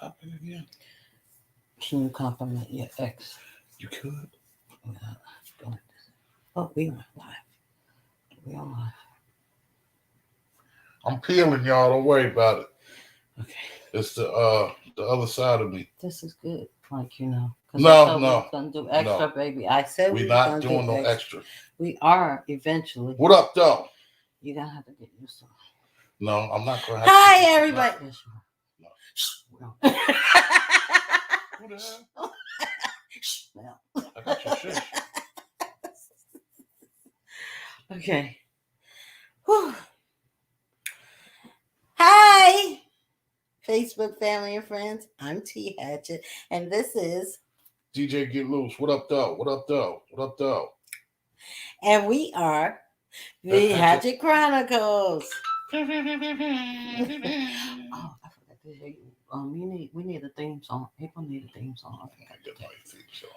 topic again? Can you compliment your ex? You could. Oh, we on live. We on live. I'm peeling, y'all. Don't worry about it. Okay. It's the other side of me. This is good. Like, you know. No. We was going to do extra, baby. I said we're we not doing no extra. We are eventually. What up, though? You're going to have to get used to it. No, I'm not going to have to. Hi, everybody. No. No. Who the hell? No. I got your shit. Okay. Whew. Hi, Facebook family and friends. I'm T. Hatchett, and this is DJ Get Loose. What up, though? What up, though? What up, though? And we are the Hatchett Chronicles. Oh, I forgot to hear you. We need a theme song. People need a theme song. I get my theme song.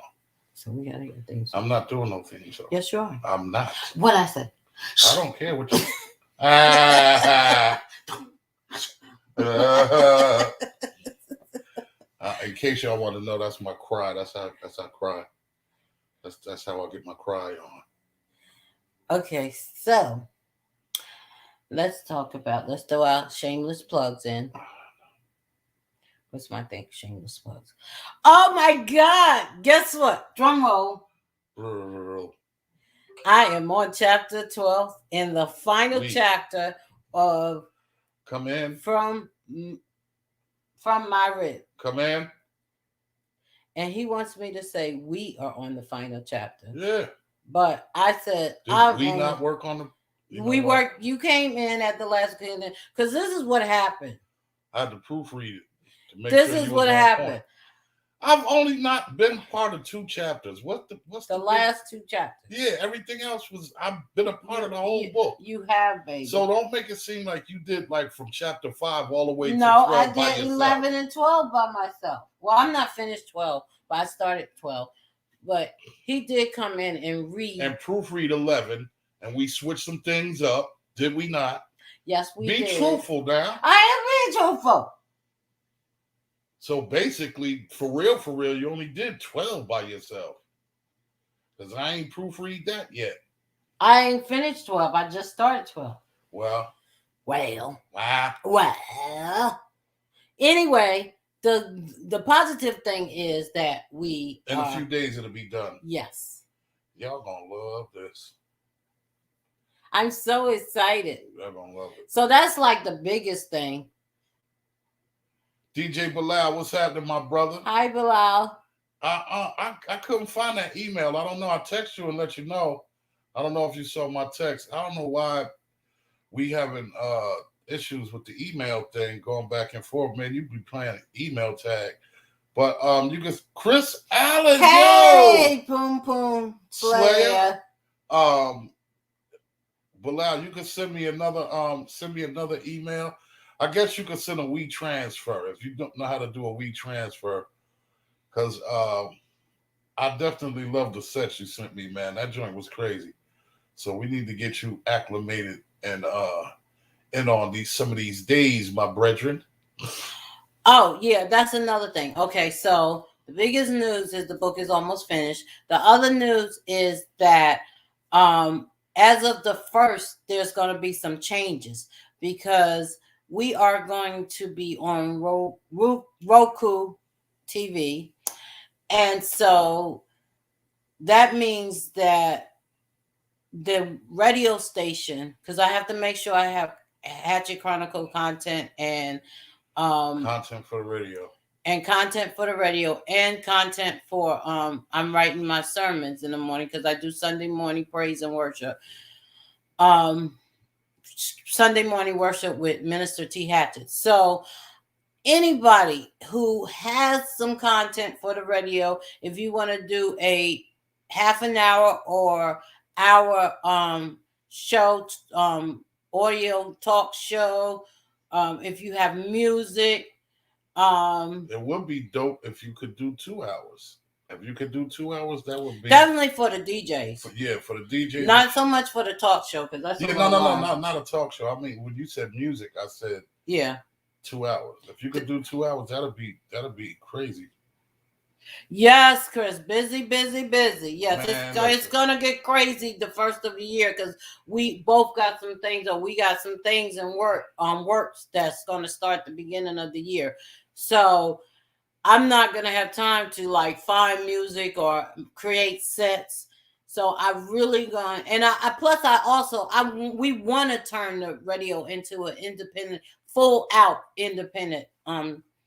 So we gotta get a theme song. I'm not doing no theme song. Yes, you are. I'm not. What I said? I don't care what you. In case y'all want to know, that's my cry. That's how I cry. That's how I get my cry on. Okay, so let's throw out shameless plugs in. What's my thing? Shameless plugs. Oh my God! Guess what? Drum roll. I am on chapter 12 in the final chapter of Come In from my rib. Come In. And he wants me to say we are on the final chapter. Yeah. But I said Did we not work on the we worked. You came in at the last minute because this is what happened. I had to proofread it to make this sure is what happened. Point. I've only not been part of 2 chapters. What's the last 2 chapters? Yeah, everything else was. I've been a part of the whole book. You have, baby. So don't make it seem like you did like from chapter 5 all the way to 12. No, I did 11 and 12 by myself. Well, I'm not finished 12, but I started 12. But he did come in and read and proofread 11, and we switched some things up. Did we not? Yes, we did. Be truthful now. I am being truthful. So basically, for real, you only did 12 by yourself. Because I ain't proofread that yet. I ain't finished 12. I just started 12. Well. Anyway, the positive thing is that we in a few days it'll be done. Yes. Y'all gonna love this. I'm so excited. Y'all gonna love it. So that's like the biggest thing. DJ Bilal, what's happening, my brother? Hi, Bilal. I couldn't find that email. I don't know. I text you and let you know. I don't know if you saw my text. I don't know why we having issues with the email thing going back and forth. Man, you be playing email tag. But you can Chris Allen. Hey, Poom Poom Slayer. Bilal, you can send me another email. I guess you could send a WeTransfer if you don't know how to do a WeTransfer. Because I definitely love the set you sent me, man. That joint was crazy. So we need to get you acclimated and in on some of these days, my brethren. Oh, yeah, that's another thing. Okay, so the biggest news is the book is almost finished. The other news is that as of the 1st, there's going to be some changes because we are going to be on Roku TV. And so that means that the radio station, because I have to make sure I have Hatchett Chronicle content and content for the radio. And content for the radio and content for I'm writing my sermons in the morning because I do Sunday morning praise and worship. Sunday morning worship with Minister T. Hatchett. So anybody who has some content for the radio, if you want to do a half an hour or hour show, audio talk show, if you have music, it would be dope if you could do 2 hours. If you could do 2 hours, that would be definitely for the DJs. For the DJs, not so much for the talk show because that's no, not a talk show. I mean, when you said music, I said 2 hours. If you could do 2 hours, that'd be crazy. Yes, Chris. Busy, busy, busy. Yes, Man, it's gonna get crazy the first of the year because we both got some things, or we got some things in works that's gonna start the beginning of the year. So I'm not gonna have time to like find music or create sets. So I really gonna, and I plus I also we want to turn the radio into an independent, full out independent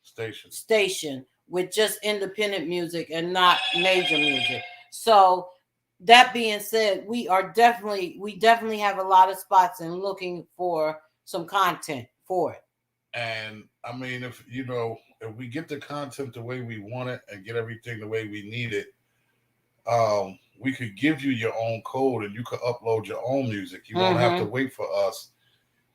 station with just independent music and not major music. So that being said, we definitely have a lot of spots and looking for some content for it. And I mean, if we get the content the way we want it and get everything the way we need it, we could give you your own code and you could upload your own music. You won't have to wait for us.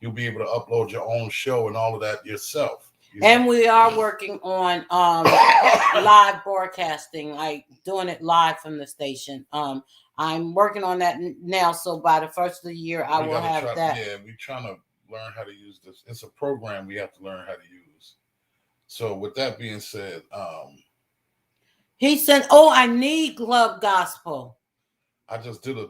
You'll be able to upload your own show and all of that yourself. And we are working on live broadcasting, like doing it live from the station. I'm working on that now, so by the first of the year, I will have that. Yeah, we're trying to learn how to use this. It's a program we have to learn how to use. So with that being said, he said, "Oh, I need club gospel." I just did a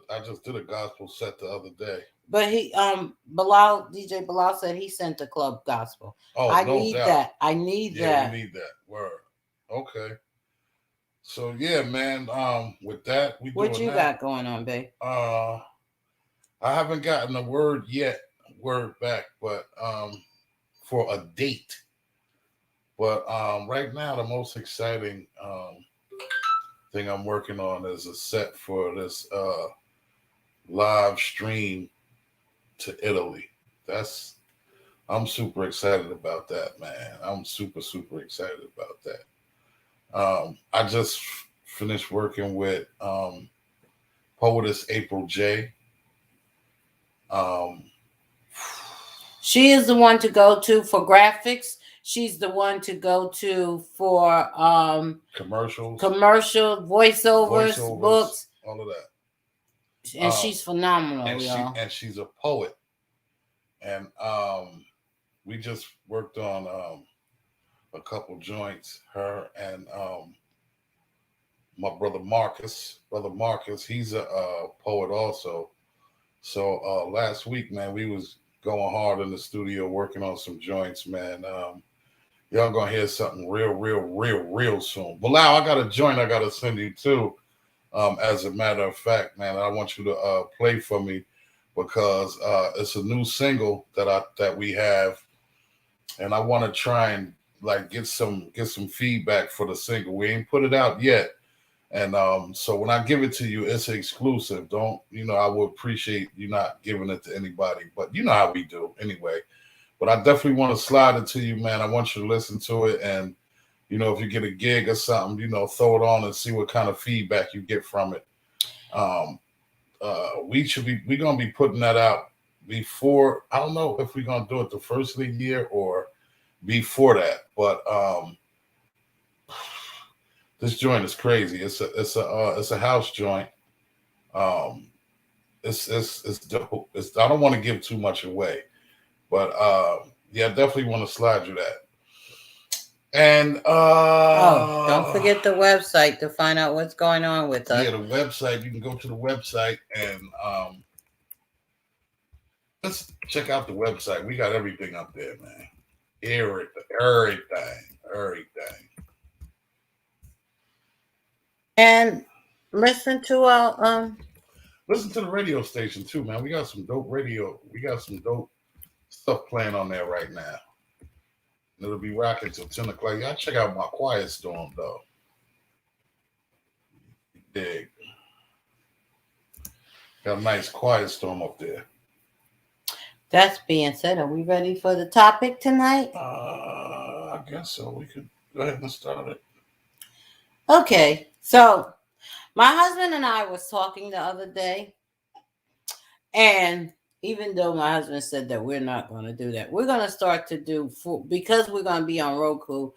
gospel set the other day. But DJ Bilal said he sent the club gospel. Oh, I need that. I need that. We need that. Word. Okay. So yeah, man. With that, what you got going on, babe? I haven't gotten a word back, but for a date. But right now, the most exciting thing I'm working on is a set for this live stream to Italy. I'm super excited about that, man. I'm super, super excited about that. I just finished working with poetess April J. She is the one to go to for graphics. She's the one to go to for commercials, voiceovers, books, all of that. And she's phenomenal, y'all. And she's a poet. And we just worked on a couple joints, her and my brother Marcus. Brother Marcus, he's a poet also. So last week, man, we was going hard in the studio working on some joints, man. Y'all gonna hear something real soon. Bilal, I got a joint I gotta send you too. As a matter of fact, man, I want you to play for me because it's a new single that we have, and I want to try and like get some feedback for the single. We ain't put it out yet, and so when I give it to you, it's exclusive. Don't I would appreciate you not giving it to anybody, but you know how we do anyway. But I definitely want to slide it to you, man. I want you to listen to it and. If you get a gig or something, throw it on and see what kind of feedback you get from it. We're gonna be putting that out before. I don't know if we're gonna do it the first of the year or before that, but this joint is crazy. It's a house joint. It's dope. I don't want to give too much away, but yeah, I definitely want to slide you that. And don't forget the website to find out what's going on with us. Yeah, the website. You can go to the website and let's check out the website. We got everything up there, man. Everything. And listen to our listen to the radio station too, man. We got some dope radio. We got some dope stuff playing on there right now. It'll be rocking till 10 o'clock. Y'all check out my Quiet Storm, though. Dig. Got a nice Quiet Storm up there. That's being said, are we ready for the topic tonight? I guess so. We could go ahead and start it. Okay. So, my husband and I was talking the other day, and even though my husband said that we're not going to do that, we're going to start to do, because we're going to be on Roku,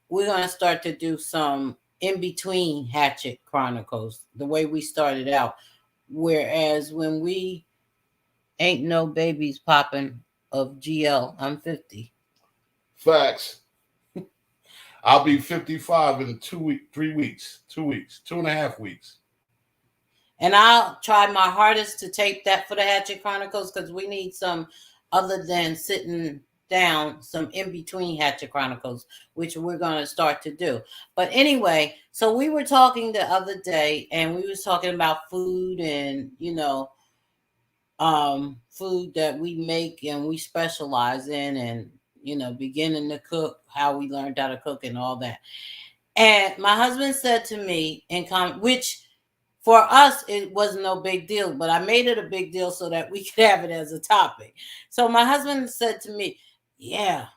we're going to start to do some in-between Hatchett Chronicles, the way we started out. Whereas when we ain't no babies popping of GL, I'm 50. Facts. I'll be 55 in 3 weeks, 2 weeks, 2.5 weeks. And I'll try my hardest to tape that for the Hatchett Chronicles because we need some other than sitting down, some in between Hatchet Chronicles, which we're going to start to do. But anyway, so we were talking the other day and we was talking about food and, food that we make and we specialize in and, beginning to cook, how we learned how to cook and all that. And my husband said to me which for us, it was no big deal, but I made it a big deal so that we could have it as a topic. So my husband said to me, yeah,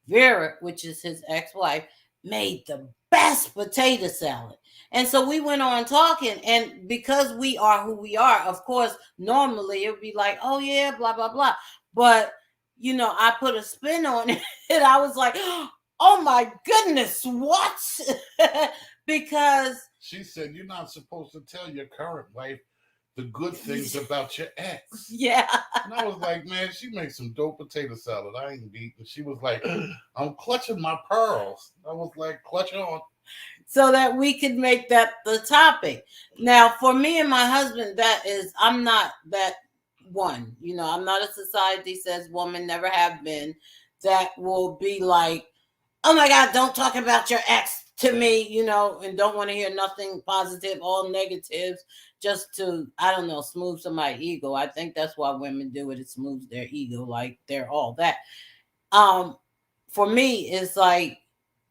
Vera, which is his ex-wife, made the best potato salad. And so we went on talking, and because we are who we are, of course, normally it would be like, oh yeah, blah, blah, blah. But, I put a spin on it, and I was like, oh my goodness, what? Because she said, you're not supposed to tell your current wife the good things about your ex. Yeah. And I was like, man, she makes some dope potato salad. I ain't beating. She was like, I'm clutching my pearls. I was like, clutch on. So that we could make that the topic. Now, for me and my husband, I'm not that one. I'm not a society says woman, never have been, that will be like, oh my God, don't talk about your ex to me, and don't want to hear nothing positive, all negatives, just to, I don't know, smooth somebody's ego. I think that's why women do it. It smooths their ego, like they're all that. For me, it's like,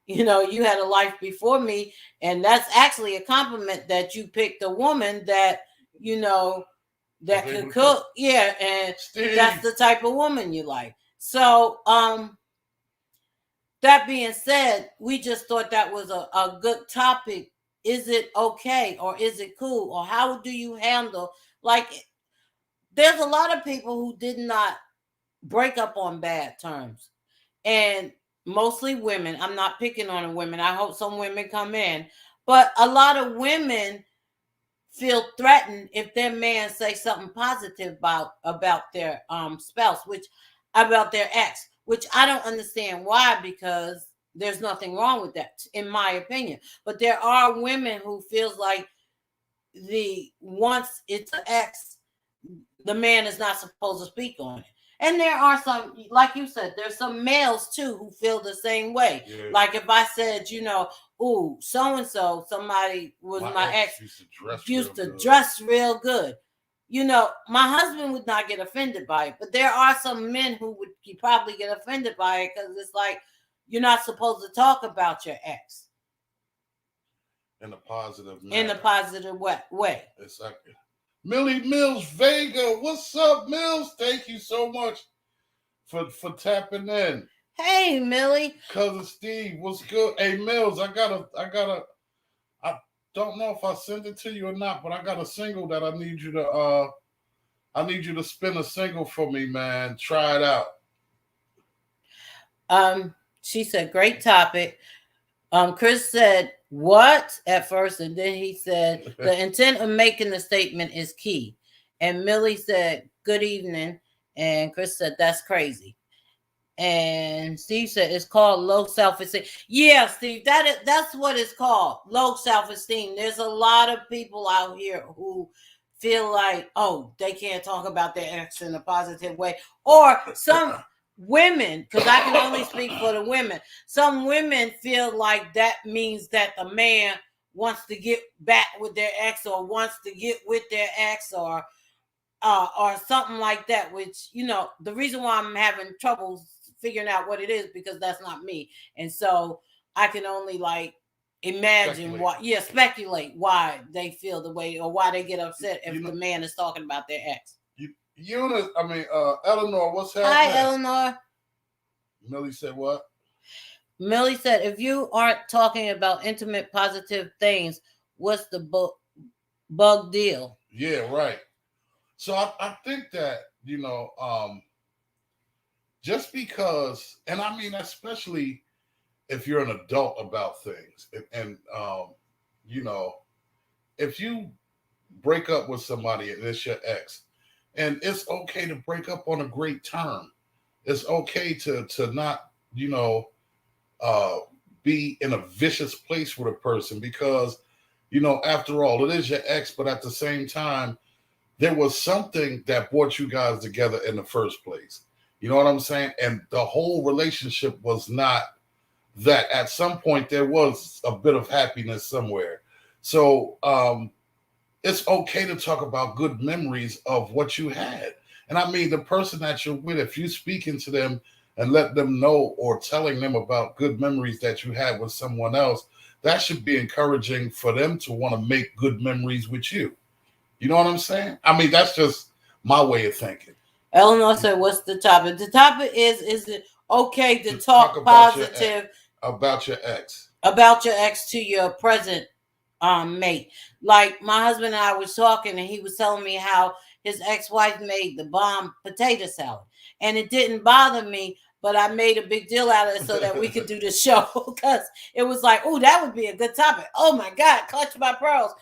you had a life before me, and that's actually a compliment that you picked a woman that, that could cook. Yeah, and Steve, that's the type of woman you like. So, that being said, we just thought that was a good topic. Is it okay or is it cool? Or how do you handle, like, there's a lot of people who did not break up on bad terms. And mostly women. I'm not picking on the women. I hope some women come in. But a lot of women feel threatened if their man say something positive about their spouse, about their ex, which I don't understand why, because there's nothing wrong with that, in my opinion. But there are women who feels like once it's an ex, the man is not supposed to speak on it. And there are some, like you said, there's some males too who feel the same way. Yeah. Like if I said, ooh, so-and-so, somebody was my ex used to dress real good. My husband would not get offended by it, but there are some men who would probably get offended by it because it's like, you're not supposed to talk about your ex. In a positive manner. In a positive way. Exactly. Millie Mills Vega, what's up, Mills? Thank you so much for tapping in. Hey, Millie. Cousin Steve, what's good? Hey, Mills, I don't know if I sent it to you or not, but I got a single that I need you to spin a single for me, man. Try it out. She said, great topic. Chris said, what? At first, and then he said, the intent of making the statement is key. And Millie said, good evening. And Chris said, that's crazy. And Steve said, it's called low self-esteem. Yeah, Steve, that's what it's called, low self-esteem. There's a lot of people out here who feel like, oh, they can't talk about their ex in a positive way. Or some women, because I can only speak for the women, some women feel like that means that the man wants to get back with their ex or wants to get with their ex or something like that, which, the reason why I'm having trouble figuring out what it is, because that's not me. And so I can only imagine speculate why they feel the way or why they get upset if the man is talking about their ex. Eleanor, what's happening? Hi, Eleanor. Millie said what? Millie said, if you aren't talking about intimate, positive things, what's the bug deal? Yeah, right. So I think that, just because, and I mean, especially if you're an adult about things, and if you break up with somebody and it's your ex, and it's okay to break up on a great term. It's okay to not you know, be in a vicious place with a person because, after all, it is your ex, but at the same time, there was something that brought you guys together in the first place. You know what I'm saying? And the whole relationship was not that. At some point, there was a bit of happiness somewhere. So it's okay to talk about good memories of what you had. And I mean, the person that you're with, if you speaking to them and let them know or telling them about good memories that you had with someone else, that should be encouraging for them to want to make good memories with you. You know what I'm saying? I mean, that's just my way of thinking. Eleanor said, "What's the topic? The topic is it okay to talk about positive about your ex to your present mate? Like my husband and I was talking, and he was telling me how his ex-wife made the bomb potato salad, and it didn't bother me." But I made a big deal out of it so that we could do the show because it was like, oh, that would be a good topic. Oh my God, clutch my pearls,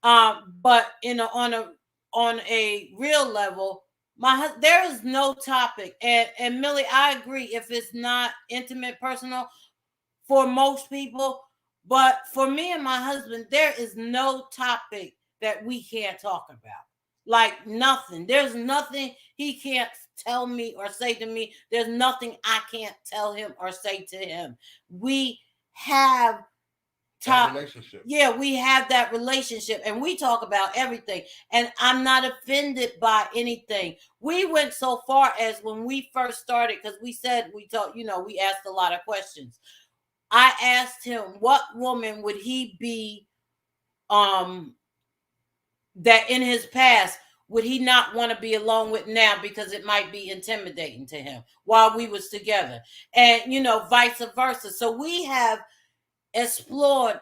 But on a real level, there is no topic, and Millie, I agree. If it's not intimate, personal for most people, but for me and my husband, there is no topic that we can't talk about. Like nothing. There's nothing he can't tell me or say to me. There's nothing I can't tell him or say to him. We have relationship. Yeah, we have that relationship and we talk about everything. And I'm not offended by anything. We went so far as when we first started, because we said we talked, we asked a lot of questions. I asked him what woman would he be that in his past would he not want to be alone with now because it might be intimidating to him while we was together, and vice versa. So we have explored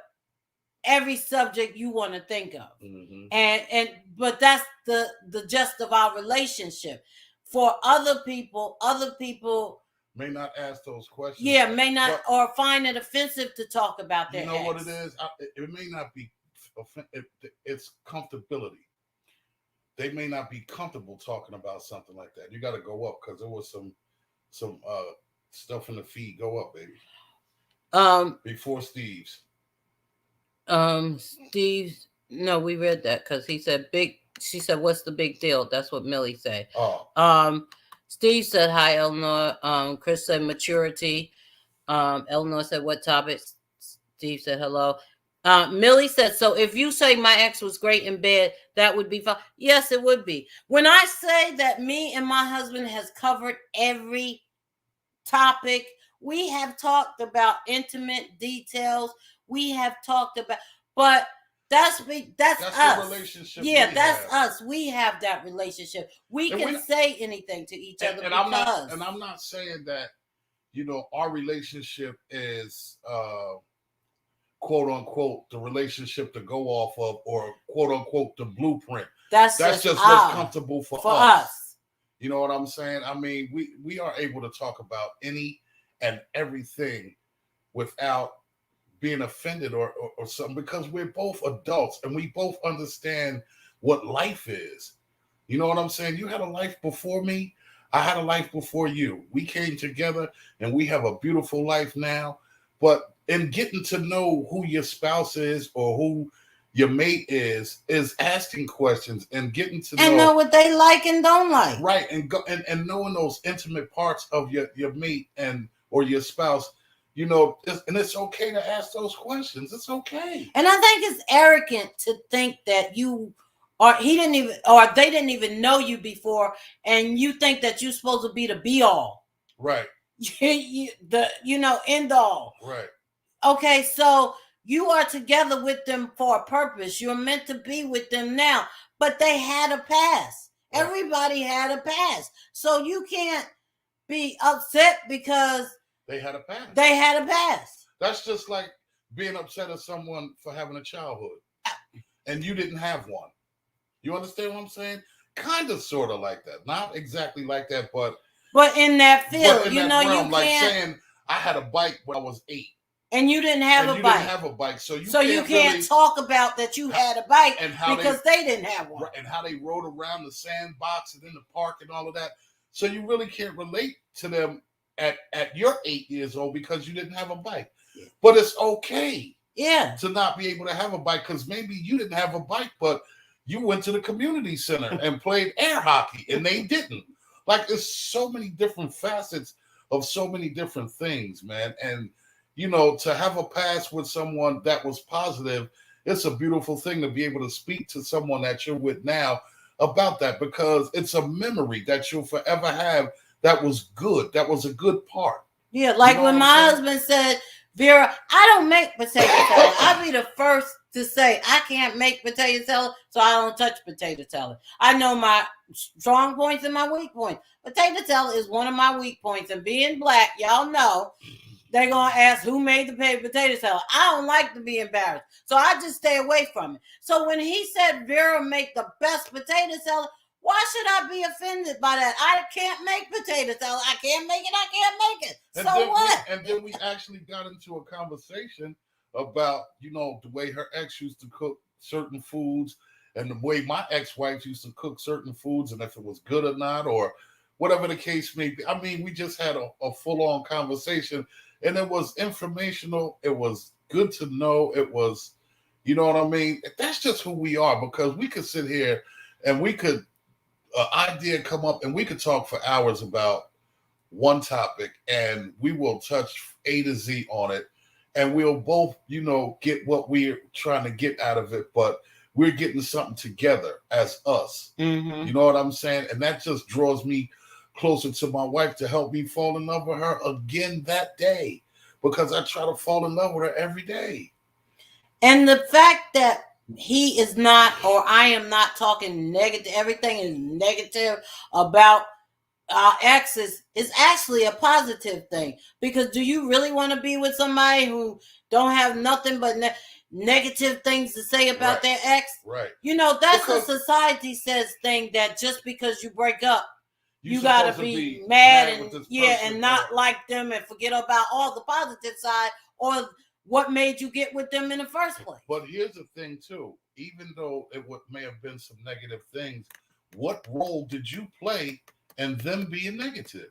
every subject you want to think of. And but that's the gist of our relationship. For other people may not ask those questions. Yeah, may not, or find it offensive to talk about their ex. What it is? It may not be it's comfortability. They may not be comfortable talking about something like that. You got to go up because there was some stuff in the feed. Go up, baby. Before Steve's. Steve's. No, we read that because he said big. She said, "What's the big deal?" That's what Millie said. Oh. Steve said, "Hi, Eleanor." Chris said, "Maturity." Eleanor said, "What topics?" Steve said, "Hello." Millie said, "So if you say my ex was great in bed, that would be fine." Yes, it would be. When I say that me and my husband has covered every topic, we have talked about intimate details. We have talked about, but that's us. The relationship. Yeah, that's us. We have that relationship. We can say anything to each other. And I'm not saying that, our relationship is quote unquote the relationship to go off of, or quote unquote the blueprint. That's just what's comfortable for us. You know what I'm saying? I mean, we are able to talk about any and everything without being offended or something, because we're both adults and we both understand what life is. You know what I'm saying? You had a life before me. I had a life before you. We came together and we have a beautiful life now. But in getting to know who your spouse is or who your mate is asking questions and getting to know what they like and don't like. Right. And knowing those intimate parts of your mate and or your spouse, and it's okay to ask those questions. It's okay. And I think it's arrogant to think that they didn't even know you before, and you think that you're supposed to be the be all. Right. End all. Right. Okay, so you are together with them for a purpose. You're meant to be with them now, but they had a past. Right. Everybody had a past. So you can't be upset because they had a past. That's just like being upset at someone for having a childhood and you didn't have one. You understand what I'm saying? Kind of, sort of like that. Not exactly like that, but in that field, you realm, like saying I had a bike when I was 8. And you didn't have a bike. So you can't really talk about that you had a bike because they didn't have one. And how they rode around the sandbox and in the park and all of that. So you really can't relate to them at your 8 years old because you didn't have a bike. But it's okay to not be able to have a bike because maybe you didn't have a bike, but you went to the community center and played air hockey and they didn't. Like, there's so many different facets of so many different things, man. And, you know, to have a past with someone that was positive, it's a beautiful thing to be able to speak to someone that you're with now about that, because it's a memory that you'll forever have that was good. That was a good part. Yeah, like, you know, when my husband said, Vera, I don't make potato salad. I'll be the first to say I can't make potato salad, so I don't touch potato salad. I know my strong points and my weak points. Potato salad is one of my weak points, and being black, y'all know, they're going to ask who made the potato salad. I don't like to be embarrassed, so I just stay away from it. So when he said Vera make the best potato salad, why should I be offended by that? I can't make potato salad. I can't make it. I can't make it. And so what? And then we actually got into a conversation about, you know, the way her ex used to cook certain foods and the way my ex-wife used to cook certain foods and if it was good or not or whatever the case may be. I mean, we just had a full-on conversation and it was informational. It was good to know. It was, you know what I mean? That's just who we are, because we could sit here and we could, idea come up and we could talk for hours about one topic and we will touch A to Z on it and we'll both, you know, get what we're trying to get out of it, but we're getting something together as us. You know what I'm saying? And that just draws me closer to my wife to help me fall in love with her again that day, because I try to fall in love with her every day. And the fact that he is not, or I am not talking negative, everything is negative about our exes, is actually a positive thing. Because do you really want to be with somebody who don't have nothing but negative things to say about their ex? Right. You know, that's a society says thing, that just because you break up, you gotta be mad and and not like them and forget about all the positive side or what made you get with them in the first place. But here's the thing too, even though it may have been some negative things, what role did you play in them being negative?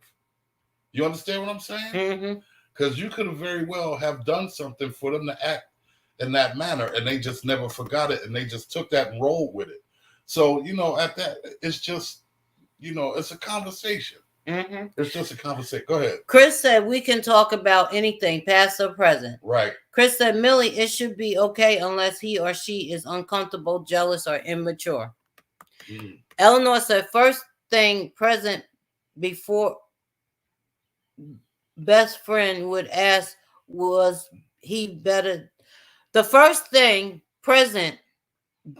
You understand what I'm saying? Because you could have very well have done something for them to act in that manner and they just never forgot it and they just took that and rolled with it. So, you know, at that, it's just, you know, it's a conversation. It's just a conversation. Go ahead. Chris said we can talk about anything, past or present. Right. Chris said, Millie, it should be okay unless he or she is uncomfortable, jealous, or immature. Eleanor said, first thing present before best friend would ask, was he better? The first thing present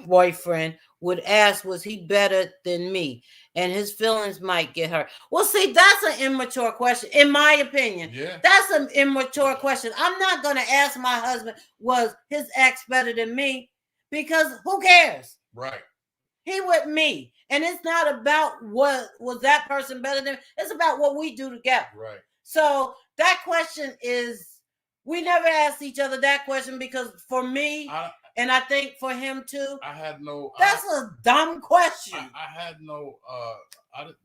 boyfriend would ask, was he better than me? And his feelings might get hurt. Well, see, that's an immature question, in my opinion. That's an immature question. I'm not going to ask my husband, was his ex better than me? Because who cares? Right. He with me. And it's not about what was that person better than me. It's about what we do together. Right. So that question is, we never asked each other that question, because for me, and I think for him too, I had no. That's a dumb question. I had no.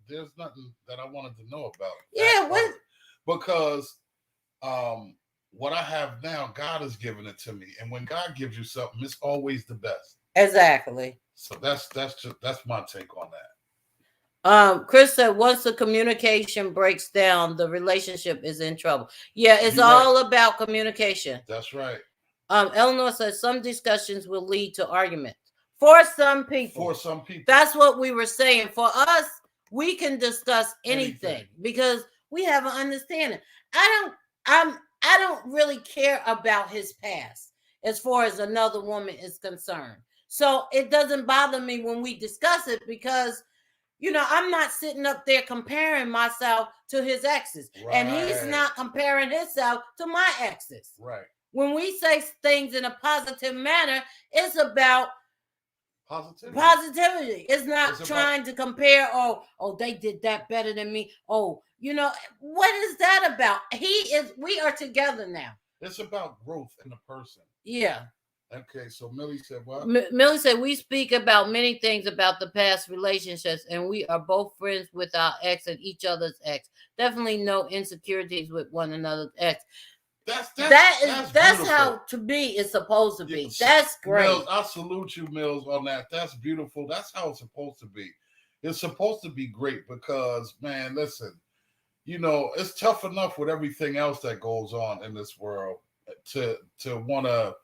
There's nothing that I wanted to know about. Yeah, what? Because what I have now, God has given it to me, and when God gives you something, it's always the best. Exactly. So that's my take on that. Chris said, once the communication breaks down, the relationship is in trouble. Yeah, it's all about communication. That's right. Eleanor says some discussions will lead to arguments. For some people. For some people. That's what we were saying. For us, we can discuss anything because we have an understanding. I don't really care about his past as far as another woman is concerned. So it doesn't bother me when we discuss it, because you know, I'm not sitting up there comparing myself to his exes. Right. And he's not comparing himself to my exes. Right. When we say things in a positive manner, it's about positivity. It's not trying to compare, oh, they did that better than me. Oh, you know, what is that about? We are together now. It's about growth in the person. Yeah. Okay, so Millie said what? Millie said, we speak about many things about the past relationships, and we are both friends with our ex and each other's ex. Definitely no insecurities with one another's ex. That's how to be is supposed to be. That's great. Mills, I salute you, Mills, on that. That's beautiful. That's how it's supposed to be. It's supposed to be great because, man, listen, it's tough enough with everything else that goes on in this world to want to,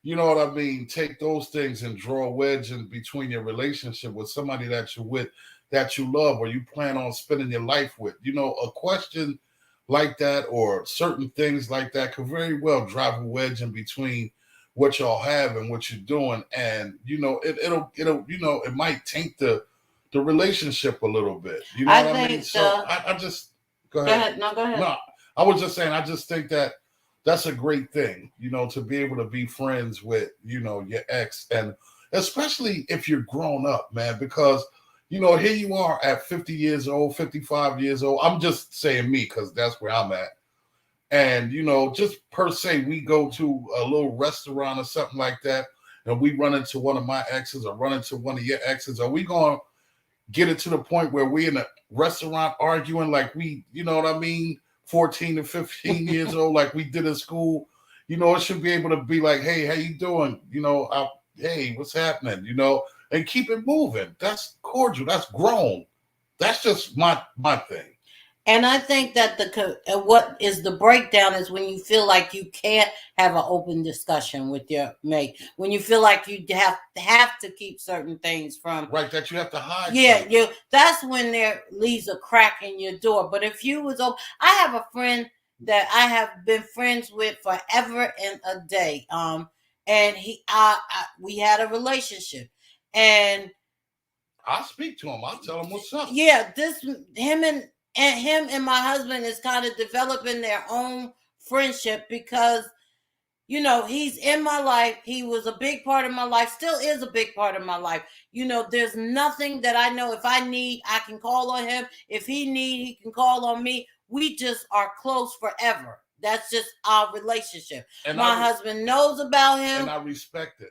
you know what I mean, take those things and draw a wedge in between your relationship with somebody that you're with, that you love, or you plan on spending your life with. A question like that or certain things like that could very well drive a wedge in between what y'all have and what you're doing, and it'll it might taint the relationship a little bit. You know what I mean? So I just go ahead. No, go ahead. No, I was just saying. I just think that that's a great thing, to be able to be friends with your ex, and especially if you're grown up, man, because here you are at 50 years old, 55 years old. I'm just saying me because that's where I'm at. And, just per se, we go to a little restaurant or something like that, and we run into one of my exes or run into one of your exes. Are we going to get it to the point where we in a restaurant arguing like we, you know what I mean, 14 to 15 years old, like we did in school? It should be able to be like, hey, how you doing? Hey, what's happening? And keep it moving. That's cordial. That's grown. That's just my thing. And I think that what is the breakdown is when you feel like you can't have an open discussion with your mate. When you feel like you have to keep certain things from that you have to hide. Yeah, that's when there leaves a crack in your door. But if you was open, I have a friend that I have been friends with forever and a day. And we had a relationship, and I'll speak to him. I'll tell him what's up. Yeah, him and my husband is kind of developing their own friendship because, he's in my life. He was a big part of my life, still is a big part of my life. There's nothing that I know. If I need, I can call on him. If he need, he can call on me. We just are close forever. That's just our relationship. And my husband knows about him. And I respect it.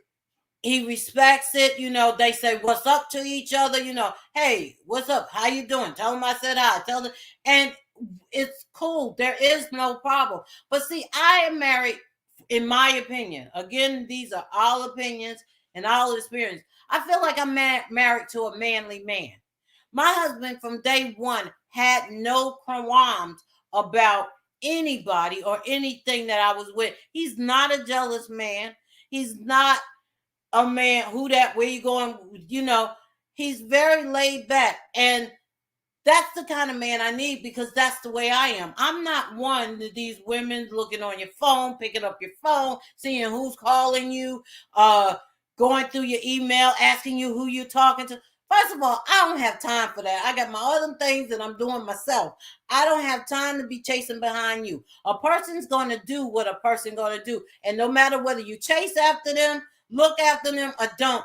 He respects it. They say what's up to each other. Hey, what's up? How you doing? Tell them I said hi. Tell them. And it's cool. There is no problem. But see, I am married, in my opinion. Again, these are all opinions and all experience. I feel like I'm married to a manly man. My husband from day one had no qualms about anybody or anything that I was with. He's not a jealous man. He's not a man where you going, he's very laid back. And that's the kind of man I need because that's the way I am. I'm not one of these women looking on your phone, picking up your phone, seeing who's calling you, going through your email, asking you who you're talking to. First of all, I don't have time for that. I got my other things that I'm doing myself. I don't have time to be chasing behind you. A person's going to do what a person's going to do. And no matter whether you chase after them, look after them, or don't,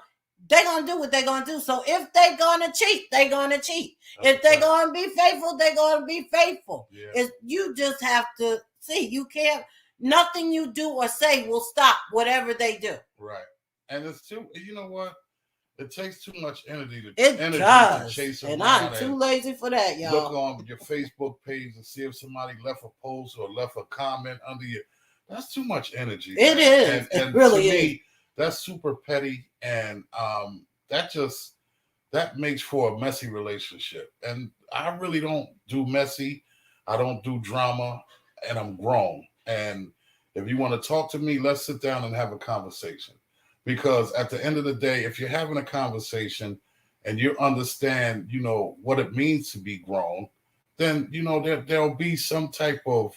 they're going to do what they're going to do. So if they're going to cheat, they're going to cheat. If they're going to be faithful, they're going to be faithful. Yeah. You just have to see. You can't, nothing you do or say will stop whatever they do. Right. And it's too, you know what? It takes too much energy to chase them. And I'm too lazy for that, y'all. Look on your Facebook page and see if somebody left a post or left a comment under you. That's too much energy. It is. And it really to is. Me, that's super petty, and that makes for a messy relationship. And I really don't do messy. I don't do drama, and I'm grown. And if you want to talk to me, let's sit down and have a conversation. Because at the end of the day, if you're having a conversation and you understand, what it means to be grown, then, there'll be some type of,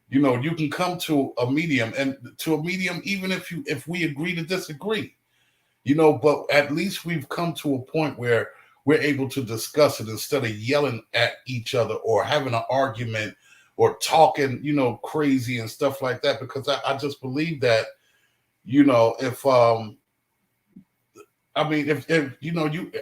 you can come to a medium, and to a medium, even if we agree to disagree, but at least we've come to a point where we're able to discuss it instead of yelling at each other or having an argument or talking, crazy and stuff like that. Because I just believe that, if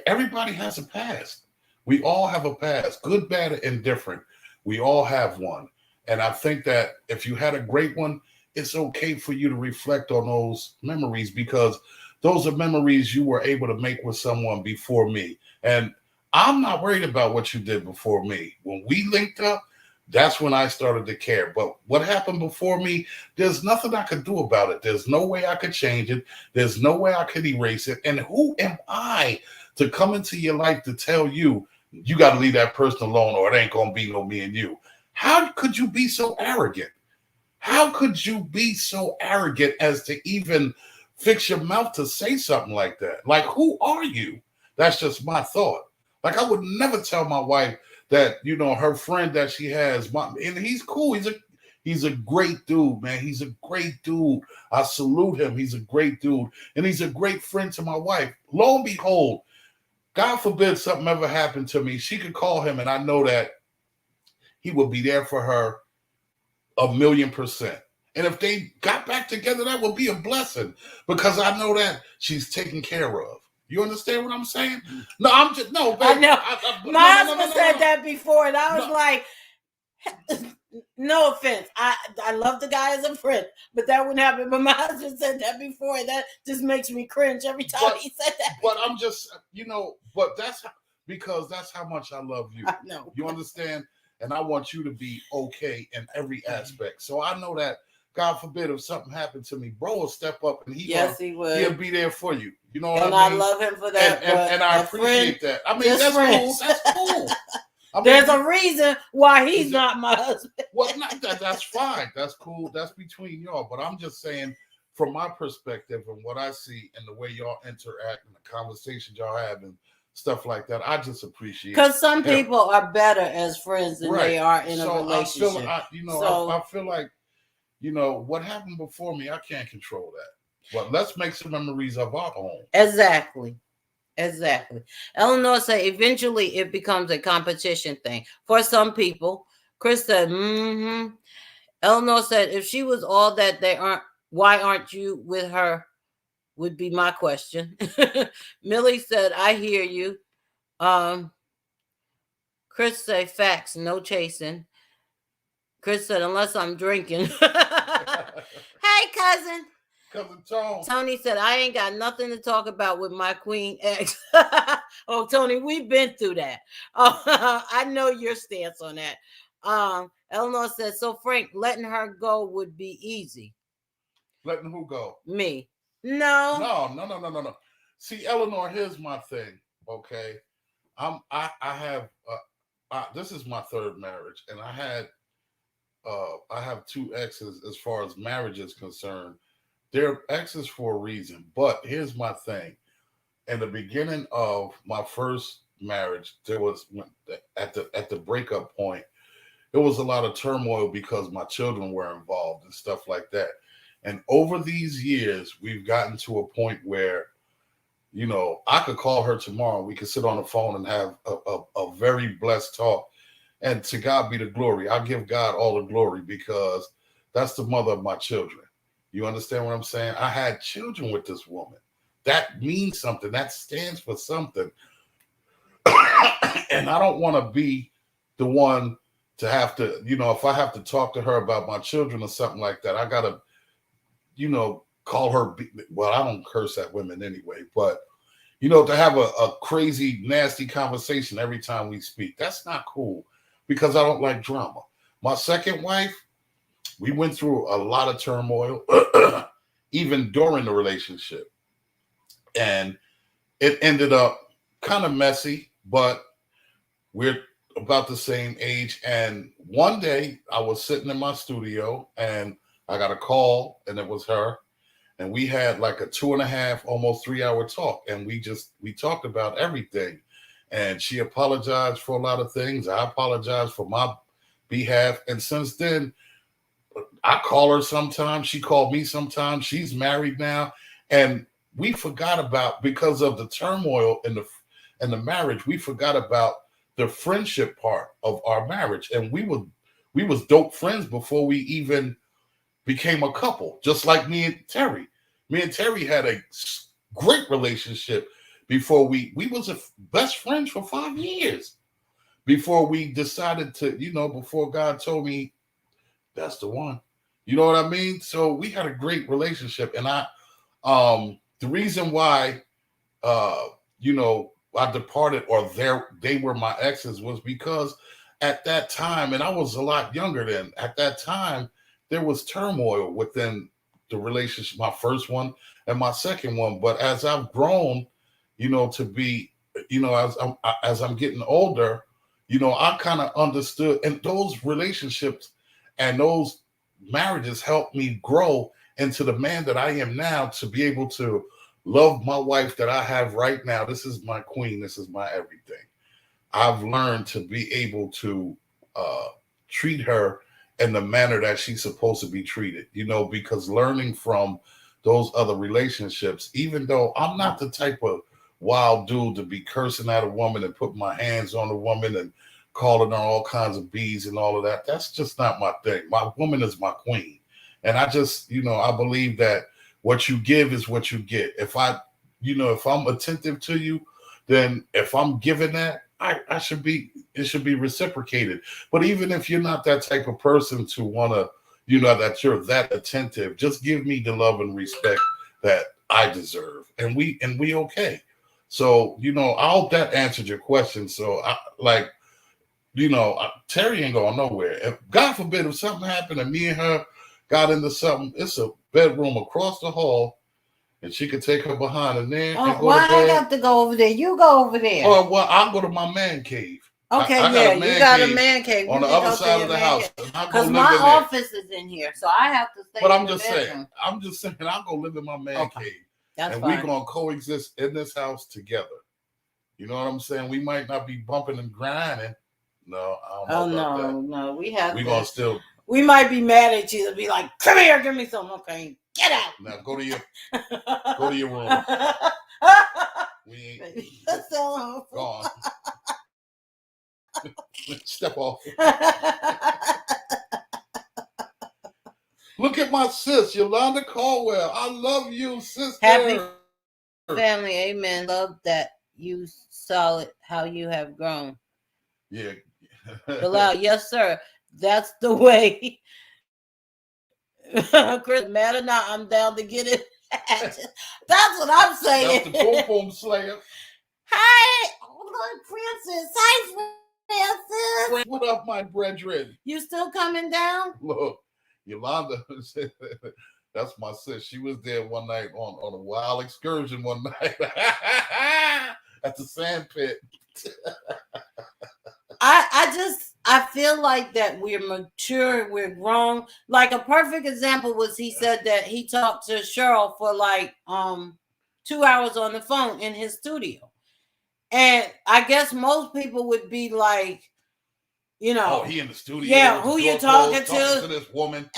everybody has a past. We all have a past, good, bad, and indifferent. We all have one. And I think that if you had a great one, it's okay for you to reflect on those memories, because those are memories you were able to make with someone before me. And I'm not worried about what you did before me. When we linked up, that's when I started to care. But what happened before me, there's nothing I could do about it. There's no way I could change it. There's no way I could erase it. And who am I to come into your life to tell you, you got to leave that person alone or it ain't going to be no me and you? How could you be so arrogant? How could you be so arrogant as to even fix your mouth to say something like that? Like, who are you? That's just my thought. Like, I would never tell my wife that, her friend that she has, and he's cool. He's a great dude, man. He's a great dude. I salute him. He's a great dude. And he's a great friend to my wife. Lo and behold, God forbid something ever happened to me, she could call him and I know that he would be there for her 1,000,000%. And if they got back together, that would be a blessing, because I know that she's taken care of. You understand what I'm saying? No, I'm just no. Babe, I know. My husband said that before, and I was like, no offense. I love the guy as a friend, but that wouldn't happen. But my husband said that before, and that just makes me cringe every time he said that. But I'm just, but because that's how much I love you. I know. You understand? And I want you to be okay in every aspect. So I know that, God forbid, if something happened to me, bro will step up and he would. He'll be there for you. You know what I mean? And I love him for that. And I appreciate that. I mean, that's cool. That's cool. I mean, there's a reason why he's not my husband. Well, that's fine. That's cool. That's between y'all. But I'm just saying, from my perspective and what I see and the way y'all interact and the conversations y'all have and stuff like that, I just appreciate it. Because some people are better as friends than they are in a relationship. I feel like, what happened before me, I can't control that. But let's make some memories of our own. Exactly. Eleanor said eventually it becomes a competition thing for some people. Chris said, Eleanor said, if she was all that they aren't, why aren't you with her? Would be my question. Millie said, I hear you. Chris said, facts, no chasing. Chris said, unless I'm drinking. Hey, cousin. Tony said, I ain't got nothing to talk about with my queen ex. Oh, Tony, we've been through that. I know your stance on that. Eleanor said, so Frank, letting her go would be easy. Letting who go? Me. No. See, Eleanor, here's my thing. Okay, I have this is my third marriage, and I have two exes as far as marriage is concerned. They're exes for a reason. But here's my thing. In the beginning of my first marriage, there was at the breakup point, there was a lot of turmoil because my children were involved and stuff like that. And over these years, we've gotten to a point where, I could call her tomorrow. We could sit on the phone and have a very blessed talk. And to God be the glory. I give God all the glory because that's the mother of my children. You understand what I'm saying? I had children with this woman. That means something. That stands for something. And I don't want to be the one to have to, if I have to talk to her about my children or something like that, I got to, call her. Well, I don't curse at women anyway, but, to have a crazy, nasty conversation every time we speak, that's not cool because I don't like drama. My second wife, we went through a lot of turmoil, even during the relationship. And it ended up kind of messy, but we're about the same age. And one day I was sitting in my studio and I got a call and it was her. And we had like a 2.5, almost 3-hour talk. And we talked about everything. And she apologized for a lot of things. I apologized for my behalf. And since then, I call her sometimes. She called me sometimes. She's married now. And we forgot about, because of the turmoil in the marriage, we forgot about the friendship part of our marriage. And we was dope friends before we even became a couple, just like me and Terri. Me and Terri had a great relationship before we was best friends for 5 years before we decided to, before God told me that's the one. You know what I mean? So we had a great relationship, and the reason why uh, I departed or they were my exes was because at that time, and I was a lot younger then, at that time, there was turmoil within the relationship, my first one and my second one. But as I've grown, to be, as I'm getting older, I kind of understood, and those relationships and those marriages helped me grow into the man that I am now, to be able to love my wife that I have right now. This is my queen. This is my everything. I've learned to be able to uh, treat her in the manner that she's supposed to be treated, because learning from those other relationships, even though I'm not the type of wild dude to be cursing at a woman and putting my hands on a woman and calling her all kinds of bees and all of that, that's just not my thing. My woman is my queen. And I just, I believe that what you give is what you get. If I'm attentive to you, then if I'm giving that, I should be, it should be reciprocated. But even if you're not that type of person to want to, that you're that attentive, just give me the love and respect that I deserve. And we okay. So, I hope that answered your question. So Terri ain't going nowhere. If God forbid, if something happened and me and her got into something, it's a bedroom across the hall, and she could take her behind in there and go why to bed. I got to go over there? You go over there. Oh, well, I'll go to my man cave. Okay, I got a man you got cave a man cave on you the other side of the house. Because my office is in here, so I have to stay. But I'm just saying, I'll go live in my man cave, That's and fine. we're gonna coexist in this house together. You know what I'm saying? We might not be bumping and grinding. No, I don't know about that. No, we have. We're gonna still. We might be mad at you to be like, "Come here, give me some." Okay, get out. Now go to your room. We ain't. That's so gone. Step off. Look at my sis, Yolanda Caldwell. I love you, sister. Happy family, amen. Love that you solid how you have grown. Yeah. Bilal, yes, sir. That's the way. Chris, mad or not, I'm down to get it. That's what I'm saying. That's the Boom Boom Slayer. Hi, Princess. Hi, Princess. What up, my brethren? You still coming down? Look, Yolanda, that's my sis. She was there one night on a wild excursion one night at the sand pit. I feel like that we're mature, we're grown. Like a perfect example was he said that he talked to Cheryl for like 2 hours on the phone in his studio. And I guess most people would be like, oh, he in the studio. Yeah, who you talking to this woman?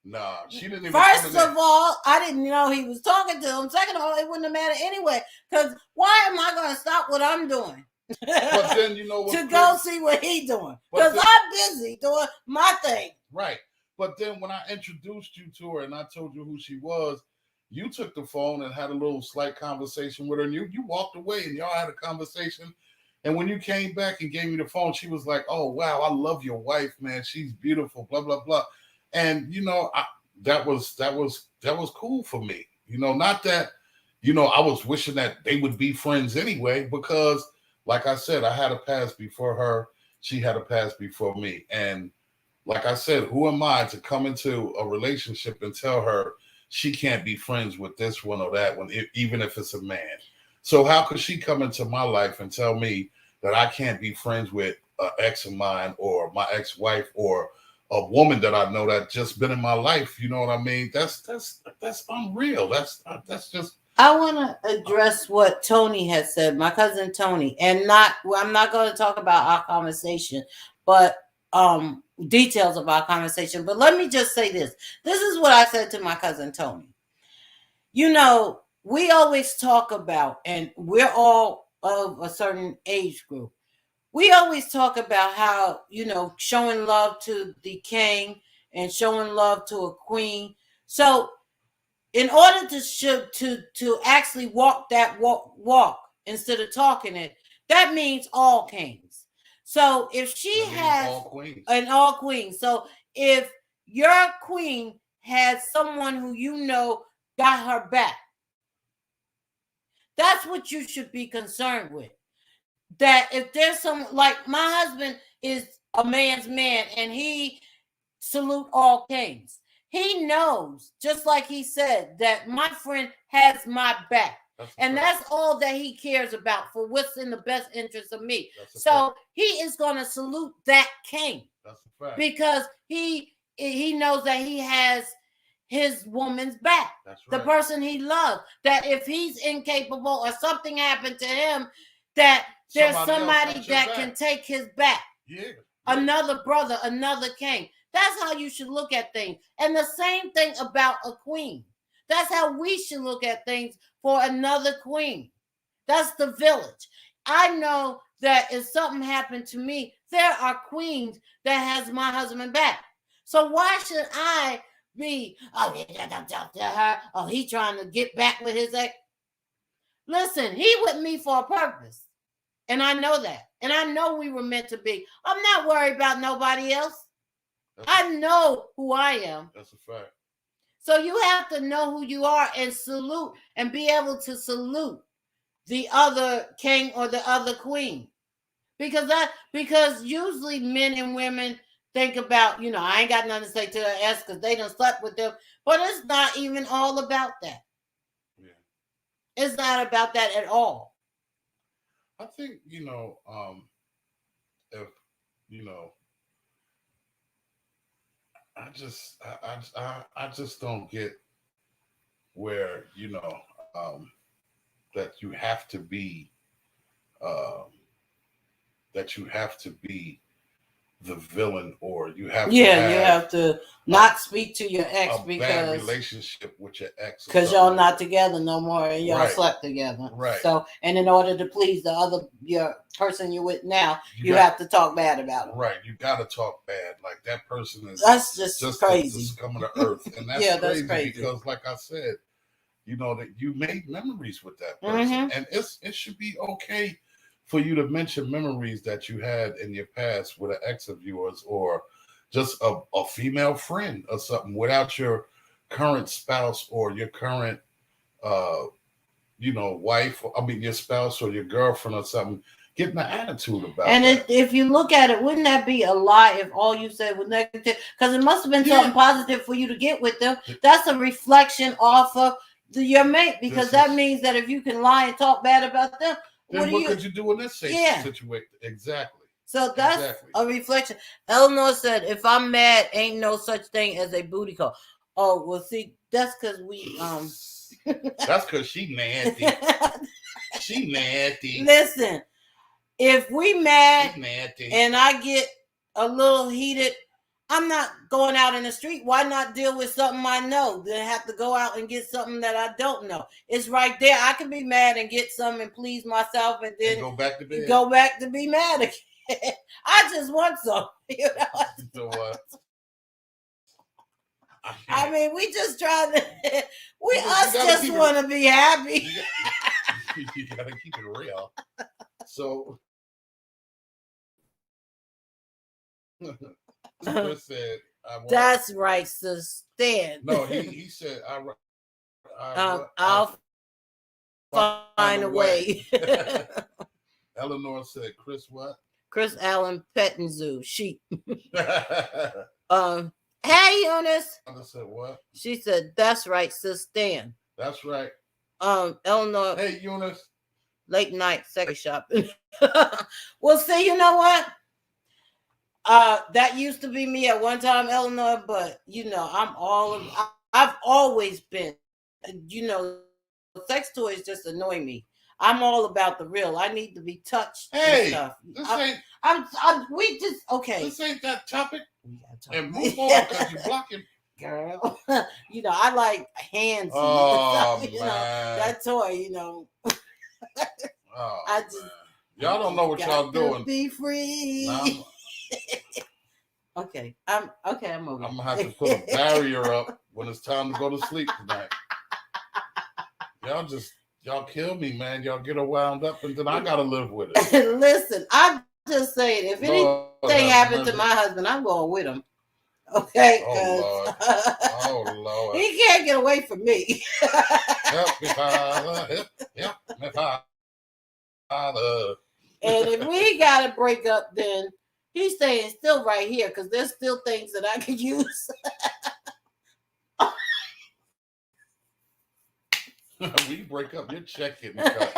Nah, she didn't even. First of all, I didn't know he was talking to him. Second of all, it wouldn't have mattered anyway. Because why am I going to stop what I'm doing? But then to go see what he's doing, because I'm busy doing my thing. Right. But then when I introduced you to her and I told you who she was, you took the phone and had a little slight conversation with her, and you walked away and y'all had a conversation. And when you came back and gave me the phone, she was like, "Oh wow, I love your wife, man. She's beautiful." Blah blah blah. And that was cool for me. Not that I was wishing that they would be friends anyway, because like I said, I had a past before her. She had a past before me. And like I said, who am I to come into a relationship and tell her she can't be friends with this one or that one, even if it's a man? So how could she come into my life and tell me that I can't be friends with an ex of mine or my ex-wife or a woman that I know that just been in my life? You know what I mean? That's unreal. That's just. I want to address what Tony has said, my cousin Tony, and I'm not going to talk about our conversation, but details of our conversation. But let me just say this. This is what I said to my cousin Tony. We always talk about, and we're all of a certain age group. We always talk about how, showing love to the king and showing love to a queen. So in order to actually walk that walk instead of talking it, that means all kings. So if she has all queens. So if your queen has someone who you know got her back. That's what you should be concerned with. That if there's some, like my husband is a man's man and he salute all kings. He knows, just like he said, that my friend has my back. That's all that he cares about for what's in the best interest of me. So he is going to salute that king. That's a fact. Because he knows that he has his woman's back. That's right. The person he loves. That if he's incapable or something happened to him, that there's somebody that can take his back. Yeah. Another brother, another king. That's how you should look at things. And the same thing about a queen. That's how we should look at things for another queen. That's the village. I know that if something happened to me, there are queens that has my husband back. So why should I be, he trying to get back with his ex? Listen, he with me for a purpose. And I know that. And I know we were meant to be. I'm not worried about nobody else. I know who I am. That's a fact. So you have to know who you are and salute and be able to salute the other king or the other queen. Because usually men and women think about, I ain't got nothing to say to their ex because they done slept with them. But it's not even all about that. Yeah. It's not about that at all. I think, if, I just don't get where, that you have to be, the villain, or you have you have to not speak to your ex because bad relationship with your ex, because y'all not together no more and y'all slept together, right? So, and in order to please your person you're with now, you have to talk bad about it, right? You got to talk bad, like that person is. That's just crazy. Just coming to earth, and that's crazy because, like I said, that you made memories with that person, and it should be okay for you to mention memories that you had in your past with an ex of yours, or just a female friend or something, without your current spouse or your current, wife. Your spouse or your girlfriend or something, getting an attitude about it. And if you look at it, wouldn't that be a lie if all you said was negative? Because it must have been something positive for you to get with them. That's a reflection off of your mate, because that means that if you can lie and talk bad about them, then what could you do in this situation? Exactly. So that's a reflection. Eleanor said, if I'm mad, ain't no such thing as a booty call. Oh, well, see, that's because we that's because she nasty. She nasty. Listen, if we mad and I get a little heated, I'm not going out in the street. Why not deal with something I know than have to go out and get something that I don't know? It's right there. I can be mad and get something and please myself and then go back to bed. Go back to be mad again. I just want some. You know what? I mean, we just trying to. Just want to be happy. You gotta keep it real. So. Chris said, "That's right, sis. Stan." No, he said, "I'll find a way." Eleanor said, "Chris, what?" Chris Allen Petting Zoo sheep. Hey, Eunice. I said, "What?" She said, "That's right, sis. Stan." That's right. Eleanor. Hey, Eunice. Late night sex shopping. Well, see, you know what? That used to be me at one time, Eleanor, but I've always been, sex toys just annoy me. I'm all about the real. I need to be touched. Hey, and stuff. We just okay. This ain't that topic. And move on because you're blocking. Girl, I like hands. Oh, man. That toy, Oh, I just. Man. Y'all don't know what y'all doing. Be free. Okay, I'm okay. I'm over. I'm gonna have to put a barrier up when it's time to go to sleep tonight. Y'all kill me, man. Y'all get her wound up, and then I gotta live with it. Listen, I'm just saying, if anything happened to my husband, I'm going with him. Okay, Oh Lord. Oh Lord. he can't get away from me. Help me, Father. Help me, Father. And if we gotta break up, then he's staying still right here because there's still things that I could use. We break up, your check getting cut.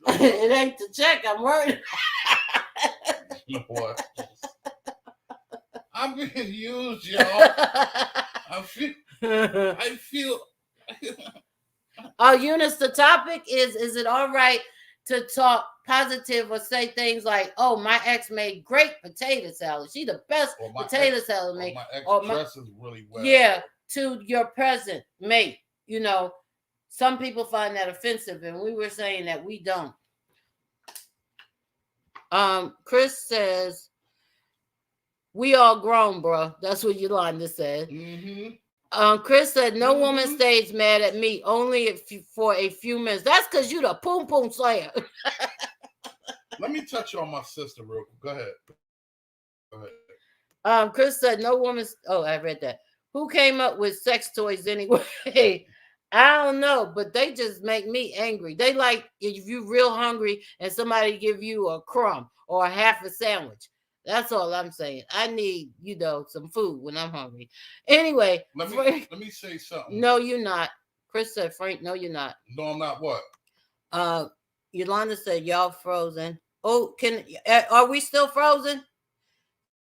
It ain't the check. I'm worried. You know what? I'm being used, y'all. I feel. Eunice, the topic is it all right to talk positive or say things like, "Oh, my ex made great potato salad. She the best potato salad made." My ex dresses really well. Yeah, to your present mate. You know, some people find that offensive, and we were saying that we don't. Chris says, "We all grown, bro." That's what Yolanda said. Chris said, "No woman stays mad at me, only for a few minutes." That's because you the poom poom slayer. Let me touch on my sister real quick. Go ahead. Chris said, "No woman." Oh, I read that. Who came up with sex toys anyway? I don't know, but they just make me angry. They like if you're real hungry and somebody give you a crumb or a half a sandwich. That's all I'm saying. I need, some food when I'm hungry. Anyway, let me say something. No, you're not. Chris said, "Frank, no, you're not." No, I'm not. What? Yolanda said, "Y'all frozen." Oh, are we still frozen?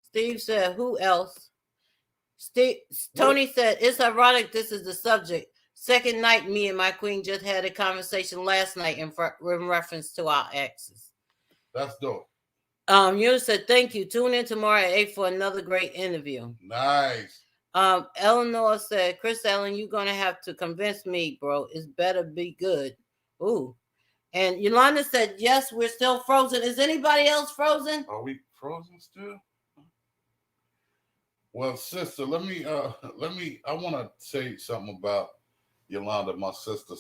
Steve said, "Who else?" Tony said, "It's ironic this is the subject. Second night, me and my queen just had a conversation last night in reference to our exes." That's dope. You said, "Thank you. Tune in tomorrow at 8 for another great interview." Nice. Eleanor said, "Chris Allen, you're going to have to convince me, bro. It's better be good." Ooh. And Yolanda said, "Yes, we're still frozen. Is anybody else frozen?" Are we frozen still? Well, sister, I want to say something about Yolanda, my sister.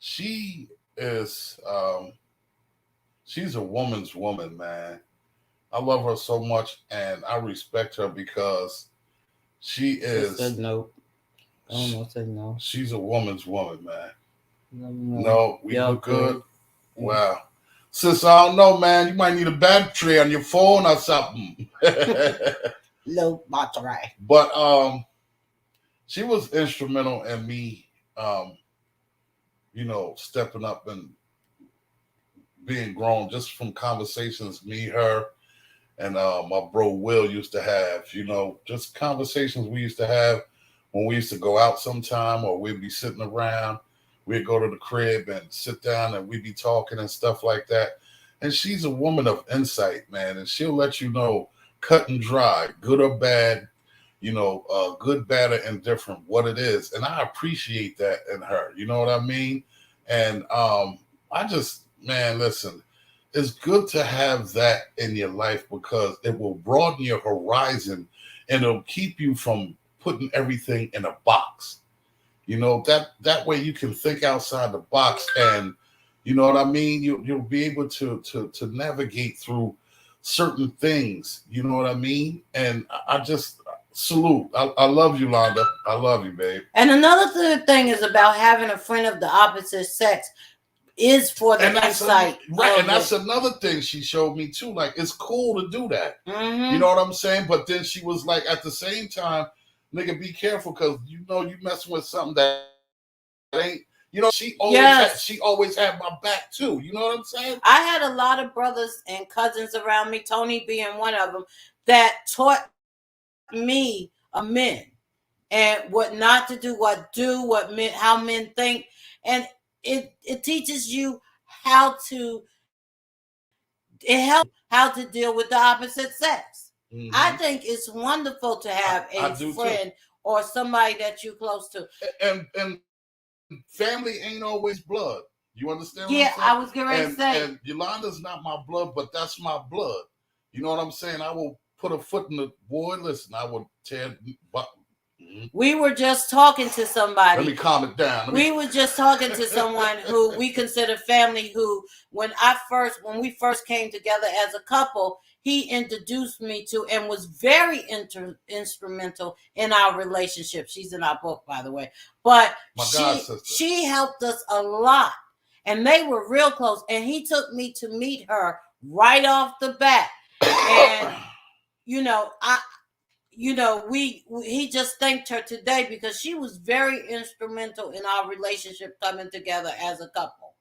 She is, she's a woman's woman, man. I love her so much, and I respect her because she is. Said no. I almost said no. She's a woman's woman, man. No, we look good. Wow. Sis, I don't know, man. You might need a battery on your phone or something. Low battery. But she was instrumental in me, stepping up and being grown just from conversations me, her, and my bro Will used to have. Just conversations we used to have when we used to go out sometime, or we'd be sitting around. We'd go to the crib and sit down and we'd be talking and stuff like that. And she's a woman of insight, man. And she'll let you know, cut and dry, good or bad, good, bad, or indifferent, what it is. And I appreciate that in her. You know what I mean? And listen, it's good to have that in your life because it will broaden your horizon and it'll keep you from putting everything in a box. That way you can think outside the box, and you know what I mean? You'll be able to navigate through certain things. You know what I mean? And I just salute. I love you, Yolanda. I love you, babe. And another thing is about having a friend of the opposite sex is for the insight. Right, and that's another thing she showed me too. Like, it's cool to do that. Mm-hmm. You know what I'm saying? But then she was like, at the same time, nigga, be careful because you messing with something that ain't. She always had my back too. You know what I'm saying? I had a lot of brothers and cousins around me, Tony being one of them, that taught me men and what not to do, how men think, and it teaches you how to deal with the opposite sex. Mm-hmm. I think it's wonderful to have a friend or somebody that you're close to. And family ain't always blood. You understand? Yeah, I was going to say. And Yolanda's not my blood, but that's my blood. You know what I'm saying? I will put a foot in the boy. Listen, I will tear. We were just talking to somebody. Let me calm it down. We were just talking to someone who we consider family. Who, when we first came together as a couple, he introduced me to and was very instrumental in our relationship. She's in our book, by the way. But she helped us a lot. And they were real close. And he took me to meet her right off the bat. And, he just thanked her today because she was very instrumental in our relationship coming together as a couple.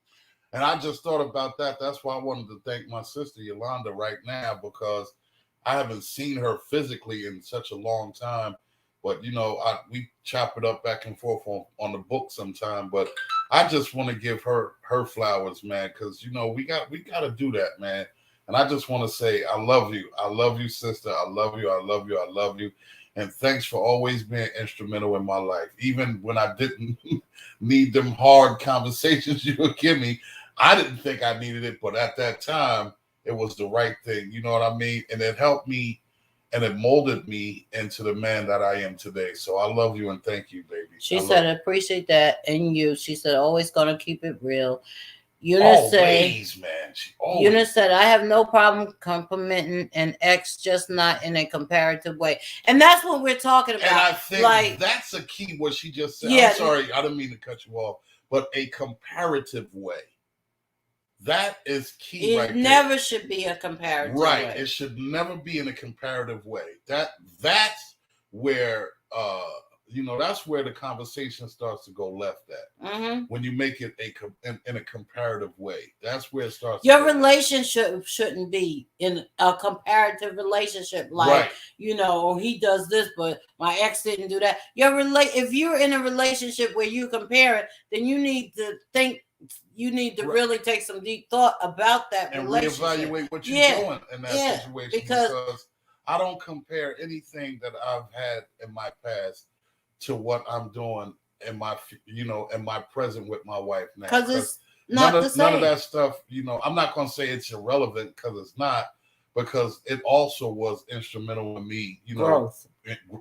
And I just thought about that. That's why I wanted to thank my sister Yolanda right now, because I haven't seen her physically in such a long time. But we chop it up back and forth on the book sometime. But I just want to give her flowers, man, because we got to do that, man. And I just want to say I love you, sister. I love you. And thanks for always being instrumental in my life, even when I didn't need them hard conversations you would give me. I didn't think I needed it, but at that time, it was the right thing. You know what I mean? And it helped me, and it molded me into the man that I am today. So I love you and thank you, baby. She said, I appreciate that. And you, she said, always going to keep it real. Eunice said, I have no problem complimenting an ex, just not in a comparative way. And that's what we're talking about. And I think that's a key, what she just said. Yeah, I'm sorry, I didn't mean to cut you off, but a comparative way. That is key. It never should be a comparative way. Right. It should never be in a comparative way. That's where that's where the conversation starts to go left at. Mm-hmm. When you make it in a comparative way. That's where it starts. Your relationship shouldn't be in a comparative relationship. Like, he does this, but my ex didn't do that. If you're in a relationship where you compare it, then you need to think. You need to really take some deep thought about that and relationship. Reevaluate what you're doing in that situation. Because I don't compare anything that I've had in my past to what I'm doing in my present with my wife now. Because it's not the same. None of that stuff, I'm not going to say it's irrelevant, because it's not, because it also was instrumental in me, growth.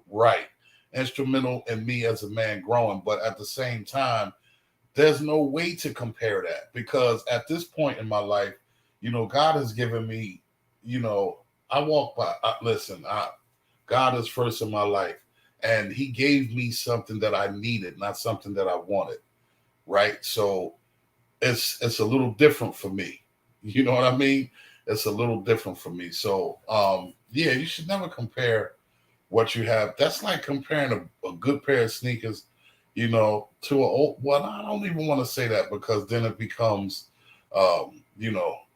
Right. Instrumental in me as a man growing. But at the same time, there's no way to compare that, because at this point in my life, God has given me, I walk by, God is first in my life, and he gave me something that I needed, not something that I wanted. Right. So it's a little different for me. You know what I mean? It's a little different for me. So, you should never compare what you have. That's like comparing a good pair of sneakers to an old, well, I don't even want to say that, because then it becomes, those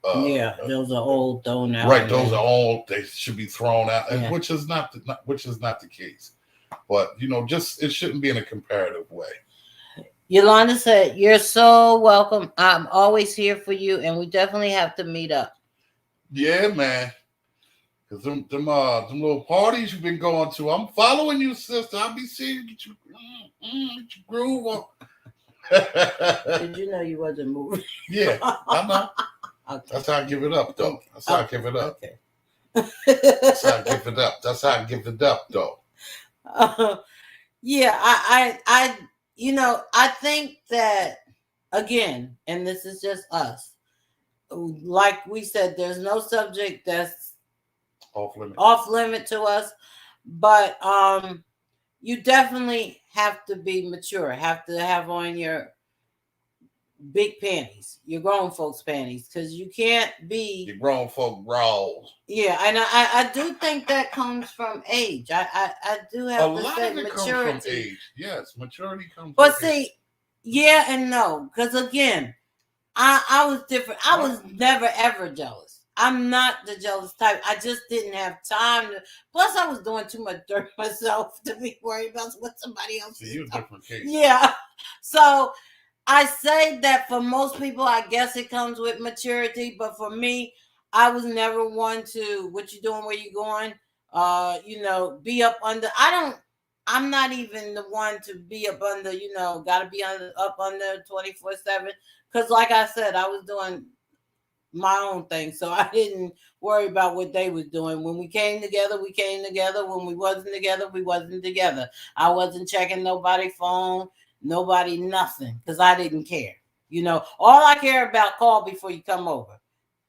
are old, thrown out. Right, those are old. They should be thrown out, and which is not the case. But it shouldn't be in a comparative way. Yolanda said, "You're so welcome. I'm always here for you, and we definitely have to meet up." Yeah, man. Because them little parties you've been going to, I'm following you, sister. I'll be seeing you get your groove on. Did you know you wasn't moving? Yeah, I know. Okay. That's how I give it up, though. That's how I give it up. Okay. That's how I give it up. That's how I give it up, though. I think that, again, and this is just us, like we said, there's no subject that's off limit to us, but you definitely have to be mature, have to have on your big panties, your grown folks panties, because you can't be your grown folk bras. Yeah, and I do think that comes from age. I do have to say maturity. Comes from age. Yes, maturity comes but from see, age. Yeah and no, because again, I was different. I was never ever jealous. I'm not the jealous type. I just didn't have time to. Plus, I was doing too much dirt myself to be worried about what somebody else is doing. Different case. Yeah. So I say that for most people, I guess it comes with maturity. But for me, I was never one to, what you doing, where you going, be up under. I'm not even the one to be up under, got to be up under 24/7. Because like I said, I was doing my own thing. So I didn't worry about what they was doing. When we came together, we came together. When we wasn't together, we wasn't together. I wasn't checking nobody's phone, nobody, nothing, because I didn't care. All I care about, call before you come over.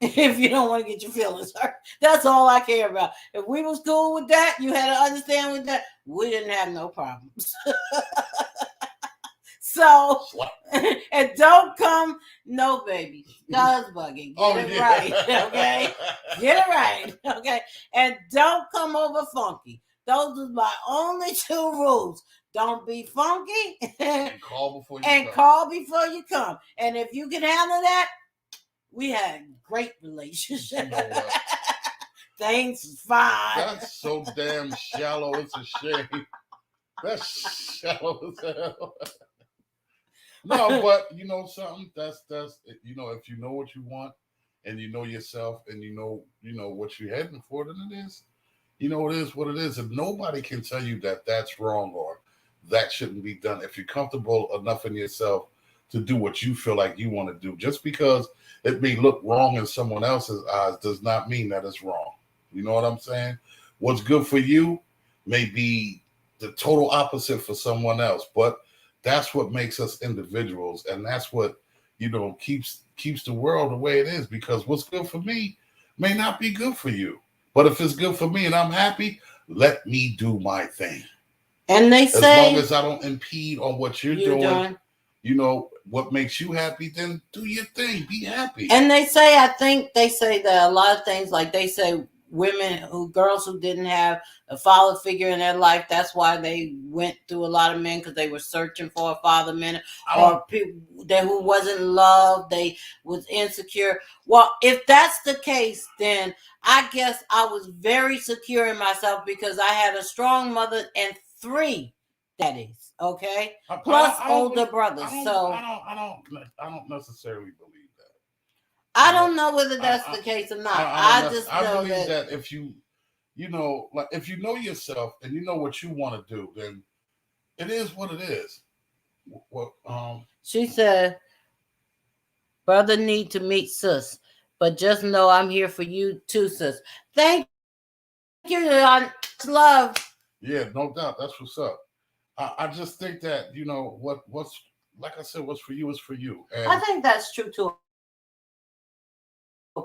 if you don't want to get your feelings hurt. That's all I care about. If we was cool with that, you had to understand with that, we didn't have no problems. So, and don't come, no baby, God's bugging. Get it right, okay? Get it right, okay? And don't come over funky. Those are my only 2 rules. Don't be funky and call before you come. call before you come. And if you can handle that, we had a great relationship. You know what? Things is fine. That's so damn shallow. It's a shame. That's shallow as hell. No, but you know something. That's you know, if you know what you want and you know yourself and you know what you're heading for, then it is. You know, it is what it is, and nobody can tell you that that's wrong or that shouldn't be done. If you're comfortable enough in yourself to do what you feel like you want to do, just because it may look wrong in someone else's eyes does not mean that it's wrong. You know what I'm saying? What's good for you may be the total opposite for someone else, but that's what makes us individuals, and that's what keeps the world the way it is. Because what's good for me may not be good for you, but if it's good for me and I'm happy, let me do my thing. And they say, as long as I don't impede on what you're doing, you know what makes you happy, then do your thing. Be happy. And they say, I think they say that a lot of things, like they say, girls who didn't have a father figure in their life, that's why they went through a lot of men, because they were searching for a father man, or people who wasn't loved, they was insecure. Well, if that's the case, then I guess I was very secure in myself, because I had a strong mother and 3 daddies, okay, plus older brothers. So I don't necessarily believe. I don't know whether that's the case or not. I believe that if you know, like if you know yourself and you know what you want to do, then it is what it is. She said, brother need to meet sis, but just know I'm here for you too, sis. Thank you, love. Yeah, no doubt. That's what's up. I just think that, you know, what's like I said, what's for you is for you. And I think that's true too.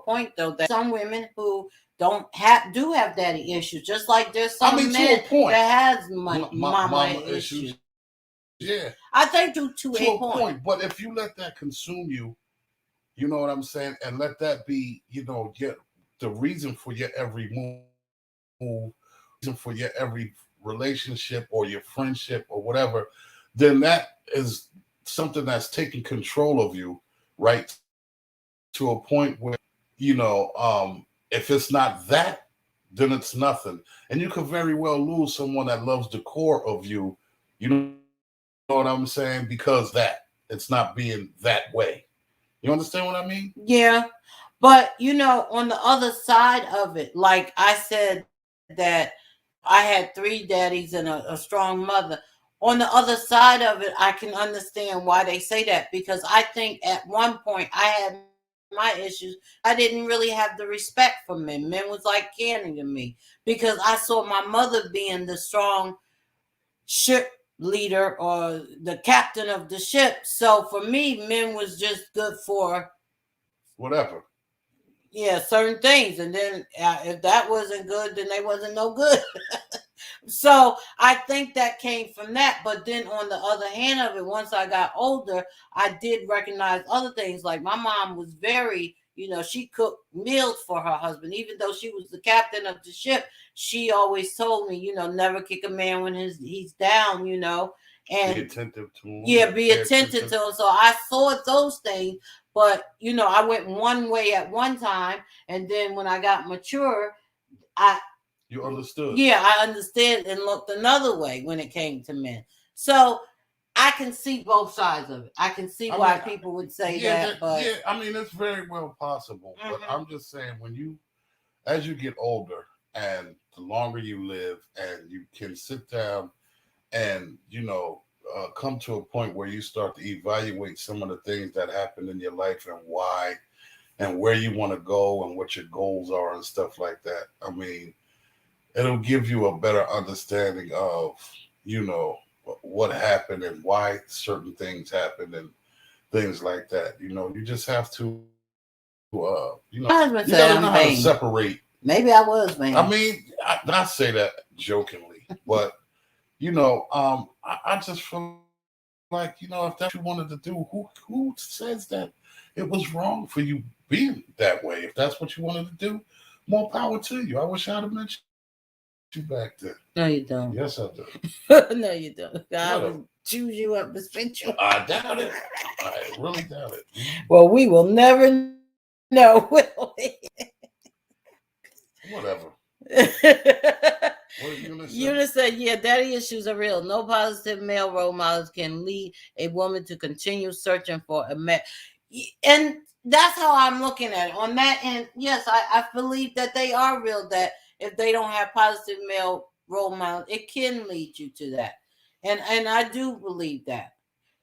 Point though, that some women who do have daddy issues, just like there's some men that has mama issues. Yeah, I think to a point. But if you let that consume you, you know what I'm saying, and let that be, you know, the reason for your every move, reason for your every relationship or your friendship or whatever, then that is something that's taking control of you, right? To a point where, you know, if it's not that, then it's nothing. And you could very well lose someone that loves the core of you. You know what I'm saying? Because it's not being that way. You understand what I mean? Yeah. But, you know, on the other side of it, like I said that I had 3 daddies and a strong mother. On the other side of it, I can understand why they say that, because I think at one point I had my issues. I didn't really have the respect for men. Men was like candy to me, because I saw my mother being the strong ship leader or the captain of the ship. So for me, men was just good for whatever. Yeah, certain things. And then if that wasn't good, then they wasn't no good. So I think that came from that. But then on the other hand of it, once I got older, I did recognize other things. Like my mom was very, you know, she cooked meals for her husband. Even though she was the captain of the ship, she always told me, you know, never kick a man when he's down, you know. And be attentive to him. Yeah, be attentive to him. So I saw those things. But, you know, I went one way at one time. And then when I got mature, You understood. Yeah, I understood and looked another way when it came to men. So I can see both sides of it. I can see why people would say that. But yeah, I mean, it's very well possible. Mm-hmm. But I'm just saying, as you get older and the longer you live, and you can sit down and, you know, come to a point where you start to evaluate some of the things that happened in your life and why and where you want to go and what your goals are and stuff like that. I mean, it'll give you a better understanding of, you know, what happened and why certain things happened and things like that. You know, you just have to You My husband got said to I'm know how to vain. separate. Maybe I was vain. I mean, I say that jokingly, but I just feel like if that's what you wanted to do, who says that it was wrong for you being that way? If that's what you wanted to do, more power to you. I wish I'd have met you back then. No, you don't. Yes, I do. No, you don't. God will choose you up to spit you. I doubt it. I really doubt it. Well, we will never know, will we? Whatever. Eunice said, yeah, daddy issues are real. No positive male role models can lead a woman to continue searching for a man. And that's how I'm looking at it. On that end, yes, I believe that they are real, that if they don't have positive male role models, it can lead you to that. And I do believe that.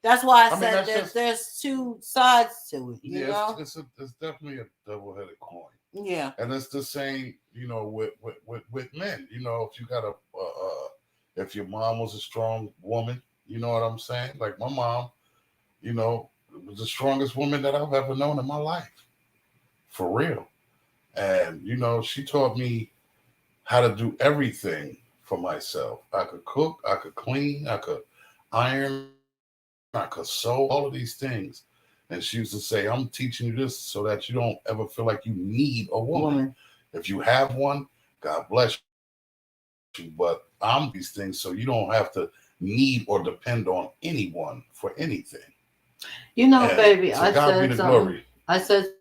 That's why I said that there's two sides to it. You know? It's definitely a double-headed coin. Yeah. And it's the same, with men. If you got if your mom was a strong woman, you know what I'm saying? Like my mom, was the strongest woman that I've ever known in my life. For real. And, she taught me how to do everything for myself. I could cook, I could clean, I could iron, I could sew, all of these things. And she used to say, I'm teaching you this so that you don't ever feel like you need a woman. If you have one, God bless you. But I'm these things so you don't have to need or depend on anyone for anything. Baby, I said something. I said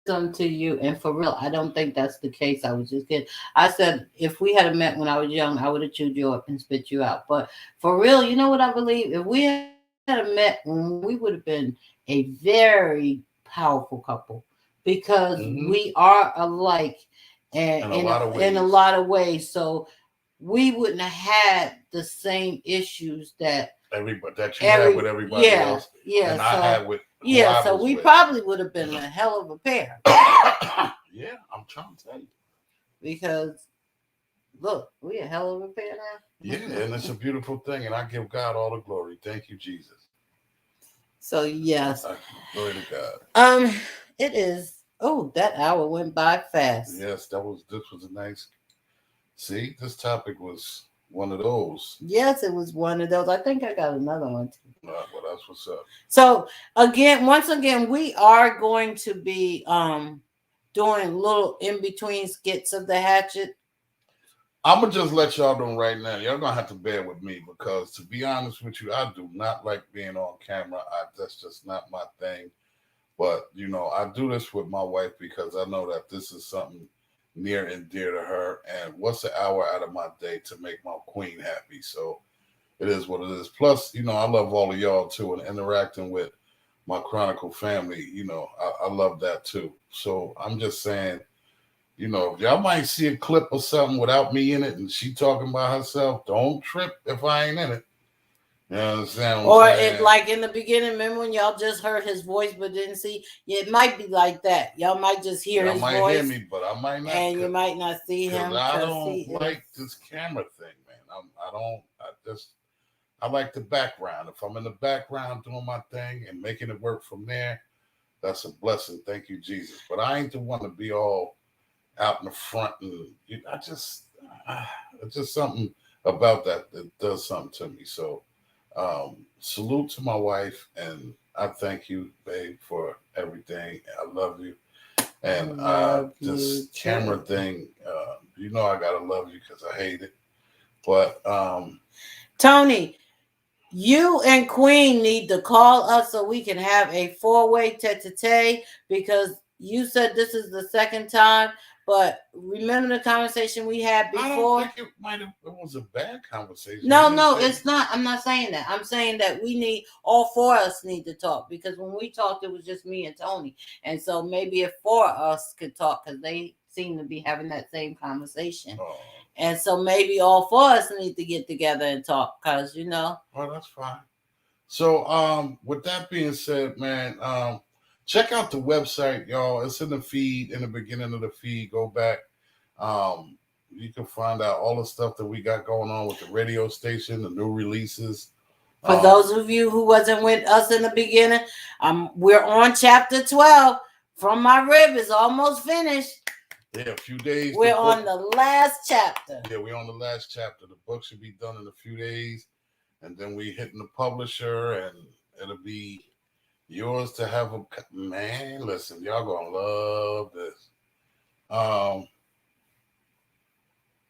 something to you, and for real, I don't think that's the case. I was just kidding. I said if we had met when I was young, I would have chewed you up and spit you out. But for real, you know what I believe? If we had met, we would have been a very powerful couple because we are alike and in a lot of ways. So we wouldn't have had the same issues that had with everybody else. Yeah, and I had with so we probably would have been a hell of a pair. Yeah, I'm trying to tell you. Because look, we a hell of a pair now. Yeah, and it's a beautiful thing, and I give God all the glory. Thank you, Jesus. So yes. Glory to God. It is. Oh, that hour went by fast. Yes, this was a nice. See, this topic was one of those. Yes, it was one of those. I think I got another one too. Well, that's what's up. So once again, we are going to be doing little in between skits of the Hatchet. I'm gonna just let y'all know right now. Y'all gonna have to bear with me because, to be honest with you, I do not like being on camera. That's just not my thing. But I do this with my wife because I know that this is something near and dear to her. And what's an hour out of my day to make my queen happy? So it is what it is. Plus, I love all of y'all too, and interacting with my Chronicle family. I love that too. So I'm just saying. Y'all might see a clip or something without me in it and she talking about herself. Don't trip if I ain't in it. You understand what I'm saying? Like in the beginning, remember when y'all just heard his voice but didn't see? Yeah, it might be like that. Y'all might just hear his voice. Y'all might hear me, but I might not. And you might not see him. I don't like this camera thing, man. I like the background. If I'm in the background doing my thing and making it work from there, that's a blessing. Thank you, Jesus. But I ain't the one to be all out in the front, and it's just something about that does something to me. So salute to my wife, and I thank you, babe, for everything. I love you. And this camera thing, I gotta love you because I hate it. But Tony, you and Queen need to call us so we can have a 4-way tete-a-tete, because you said this is the second time. But remember the conversation we had before? I don't think it was a bad conversation. No, it's not. I'm not saying that. I'm saying that all four of us need to talk, because when we talked, it was just me and Tony. And so maybe if 4 of us could talk, because they seem to be having that same conversation. Oh. And so maybe all 4 of us need to get together and talk, because, Well, that's fine. So with that being said, man, check out the website, y'all. It's in the feed, in the beginning of the feed. Go back. You can find out all the stuff that we got going on with the radio station, the new releases. For those of you who wasn't with us in the beginning, we're on chapter 12. From My Rib is almost finished. Yeah, a few days. We're on the last chapter. Yeah, we're on the last chapter. The book should be done in a few days, and then we hitting the publisher, and it'll be yours to have a man. Listen, y'all gonna love this.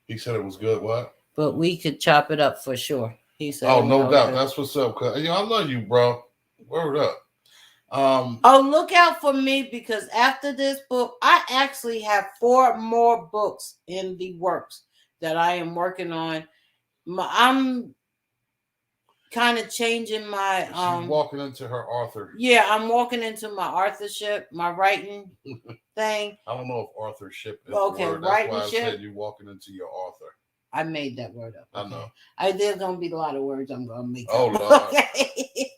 He said it was good. What? But we could chop it up for sure. He said. Oh, no doubt. That's what's up. Cause I love you, bro. Word up. Look out for me, because after this book, I actually have 4 more books in the works that I am working on. I'm kind of changing my she's walking into her author. Yeah, I'm walking into my authorship, my writing thing. I don't know if authorship is the word. That's why I said you're walking into your author. I made that word up. Okay. I know. There's gonna be a lot of words I'm gonna make. Oh, Lord. Okay.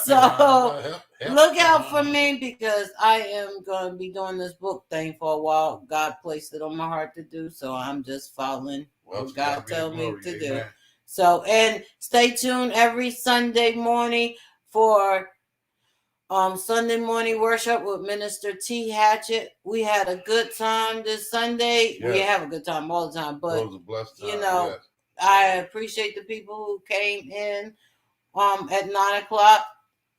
So look out for me, because I am gonna be doing this book thing for a while. God placed it on my heart to do, so I'm just following what God told me to do. So, and stay tuned every Sunday morning for Sunday morning worship with Minister T. Hatchett. We had a good time this Sunday. Yes. We have a good time all the time, but it was a blessed time. Yes. I appreciate the people who came in at 9:00.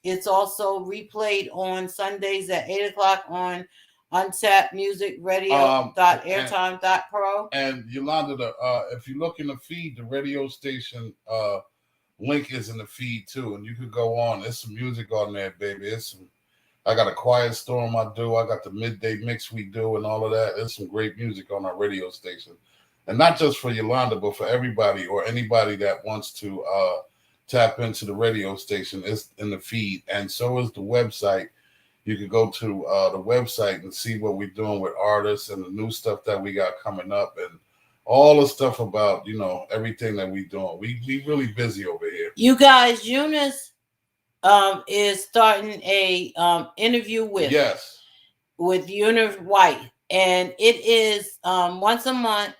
It's also replayed on Sundays at 8:00 on Untapped Music Radio .airtime.pro. And Yolanda, if you look in the feed, the radio station link is in the feed too, and you could go on. There's some music on there, baby. I got a Quiet Storm I do. I got the midday mix we do, and all of that. There's some great music on our radio station, and not just for Yolanda, but for everybody or anybody that wants to tap into the radio station. It's in the feed, and so is the website. You could go to the website and see what we're doing with artists and the new stuff that we got coming up, and all the stuff about, everything that we're doing. We really busy over here. You guys, Eunice is starting a interview with Eunice White, and it is once a month.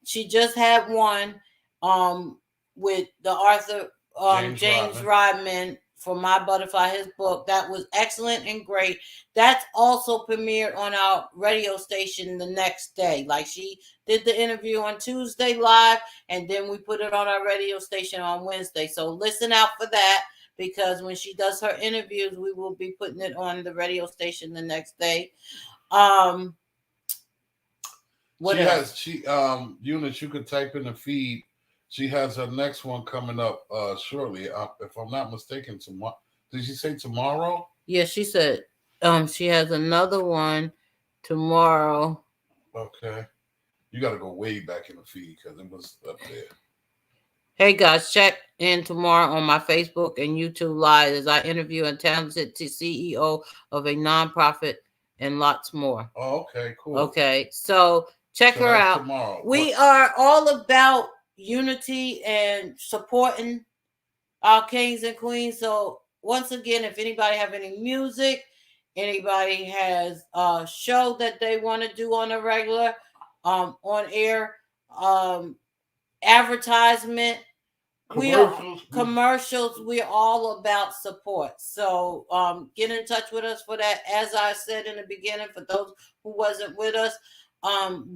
She just had one with the author James Rodman for My Butterfly, his book. That was excellent and great. That's also premiered on our radio station the next day. Like, she did the interview on Tuesday live, and then we put it on our radio station on Wednesday. So listen out for that, because when she does her interviews, we will be putting it on the radio station the next day. Eunice, you could type in the feed. She has her next one coming up shortly. If I'm not mistaken, tomorrow. Did she say tomorrow? Yeah, she said she has another one tomorrow. Okay. You got to go way back in the feed, because it was up there. Hey, guys, check in tomorrow on my Facebook and YouTube Live as I interview a talented CEO of a nonprofit and lots more. Oh, okay, cool. Okay, so check her out. Tomorrow. We are all about unity and supporting our kings and queens. So once again, if anybody have any music, anybody has a show that they want to do on a regular on air advertisement, commercials, we're all about support. So get in touch with us for that. As I said in the beginning, for those who wasn't with us,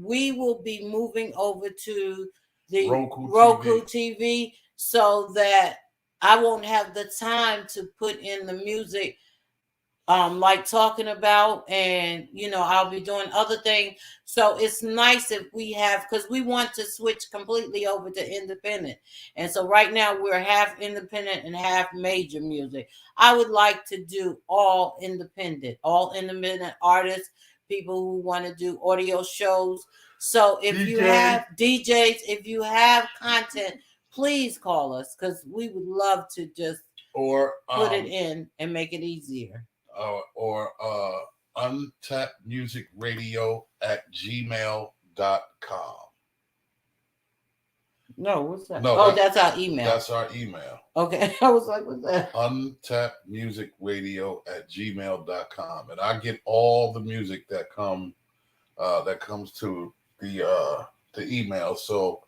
we will be moving over to the Roku TV, so that I won't have the time to put in the music like talking about, and I'll be doing other things. So it's nice if we have, because we want to switch completely over to independent. And so right now we're half independent and half major music. I would like to do all independent artists, people who want to do audio shows. So if you have DJs, if you have content, please call us, because we would love to just put it in and make it easier. Or untappedmusicradio@gmail.com. No, what's that? No, that's our email. That's our email. Okay. I was like, what's that? untappedmusicradio@gmail.com. And I get all the music that comes to the email. So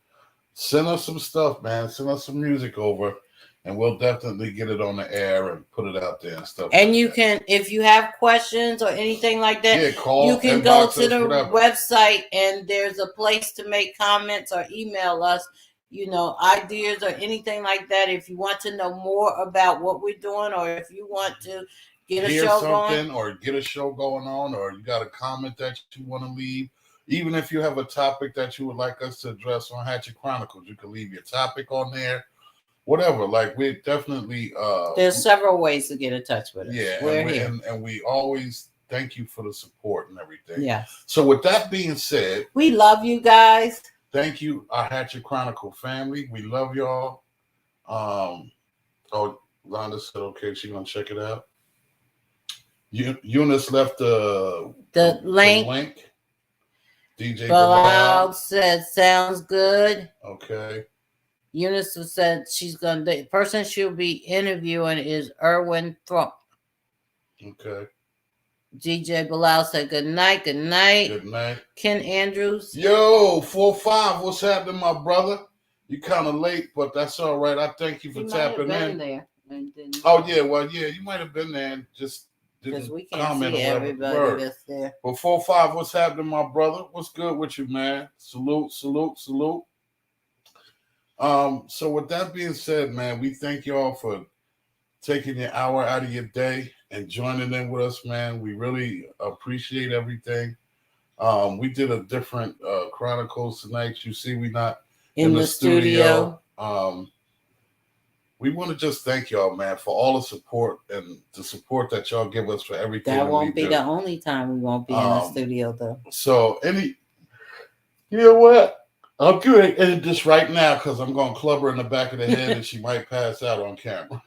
send us some stuff, man. Send us some music over. and we'll definitely get it on the air and put it out there and stuff. And like you that. can, if you have questions or anything like that, Yeah, call, you can go inbox to us, the whatever. website and there's a place to make comments or email us, ideas or anything like that. If you want to know more about what we're doing, or if you want to get a Hear show something going, or get a show going on, or you got a comment that you want to leave. Even if you have a topic that you would like us to address on Hatchett Chronicles, you can leave your topic on there. Whatever. Like we definitely there's several ways to get in touch with us. yeah, We're here. and we always thank you for the support and everything. Yes. So with that being said, we love you guys. Thank you, our Hatchet Chronicle family. We love y'all. Oh, Londa said okay, she's gonna check it out. Eunice left the link. DJ Bilal said sounds good. Okay. Eunice said the person she'll be interviewing is Erwin Thrump. Okay. DJ Bilal said good night. Good night. Good night. Ken Andrews. Yo, 4-5. What's happening, my brother? You kind of late, but that's all right. I thank you for tapping in. There. Oh yeah, well yeah, you might have been there and just didn't we can't comment see or everybody that's there. But 4-5, what's happening, my brother? What's good with you, man? Salute, salute, salute. So with that being said, man, we thank y'all for taking your hour out of your day and joining in with us, man. We really appreciate everything. We did a different Chronicles tonight. You see, we're not in the studio. We want to just thank y'all, man, for all the support and the support that y'all give us for everything. That won't be the only time we won't be in the studio, though. So, you know what? I'm going to end this right now because I'm going to club her in the back of the head and she might pass out on camera.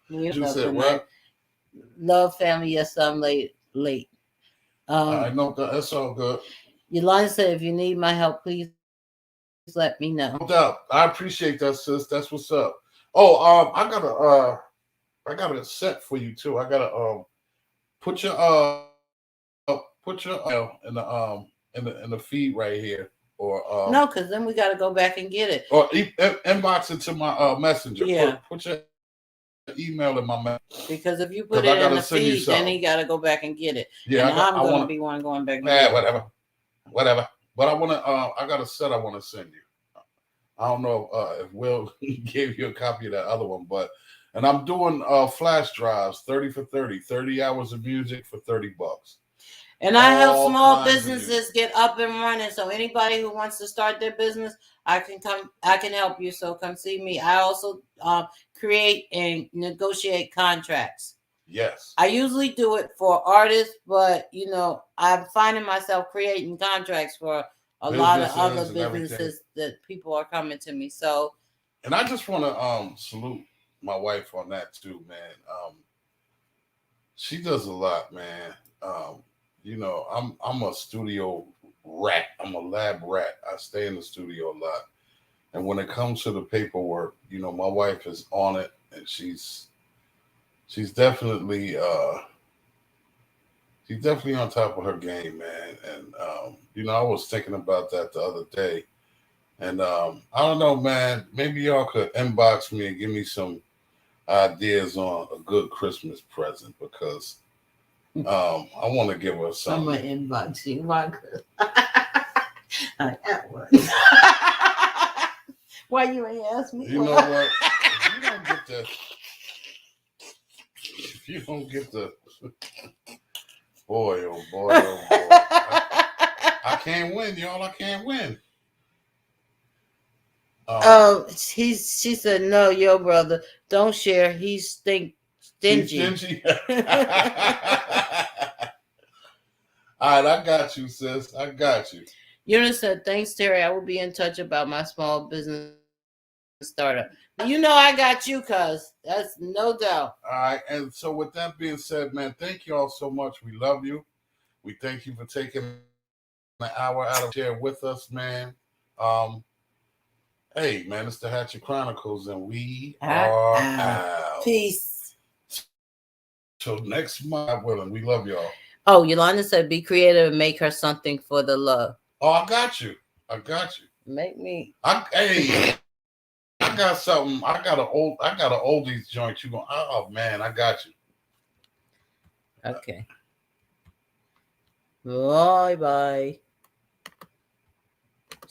You said what? Love family. Yes, I'm late. I know that's all good. Yolanda said, if you need my help, please let me know. No doubt. I appreciate that, sis. That's what's up. Oh, I got a set for you too. I gotta put your in the feed right here, or no, because then we got to go back and get it, or inbox it to my messenger. Yeah, put your email in my messenger. Because if you put it in the feed, then he got to go back and get it. Yeah, and I'm going to be one going back. Whatever. But I got a set I want to send you. I don't know if Will gave you a copy of that other one, and I'm doing flash drives, 30 for 30 hours of music for $30. And I help small businesses get up and running. So anybody who wants to start their business, I can help you. So come see me. I also create and negotiate contracts. Yes. I usually do it for artists, but I'm finding myself creating contracts for a lot of other businesses that people are coming to me. So, and I just want to salute my wife on that too, man. She does a lot, man. I'm a studio rat. I'm a lab rat. I stay in the studio a lot. And when it comes to the paperwork, my wife is on it, and she's definitely on top of her game, man. And I was thinking about that the other day. And I don't know, man. Maybe y'all could inbox me and give me some ideas on a good Christmas present, because I want to give her something. I'm gonna inbox you, Margaret. Why you ain't ask me? You know what? If you don't get the boy, oh boy, oh boy. I can't win, y'all. I can't win. She said, no, yo, brother, don't share. He's stingy. He's stingy. All right, I got you, sis. I got you. Eunice said, thanks, Terry. I will be in touch about my small business startup. I got you, cuz. That's no doubt. All right. And so with that being said, man, thank you all so much. We love you. We thank you for taking an hour out of share with us, man. Hey, man, it's the Hatchet Chronicles, and we are out. Peace. So next month, Willing, we love y'all. Oh, Yolanda said, be creative and make her something for the love. Oh, I got you. Make me. Hey. I got something. I got an oldies joint. You going? Oh man, I got you. Okay. Bye bye.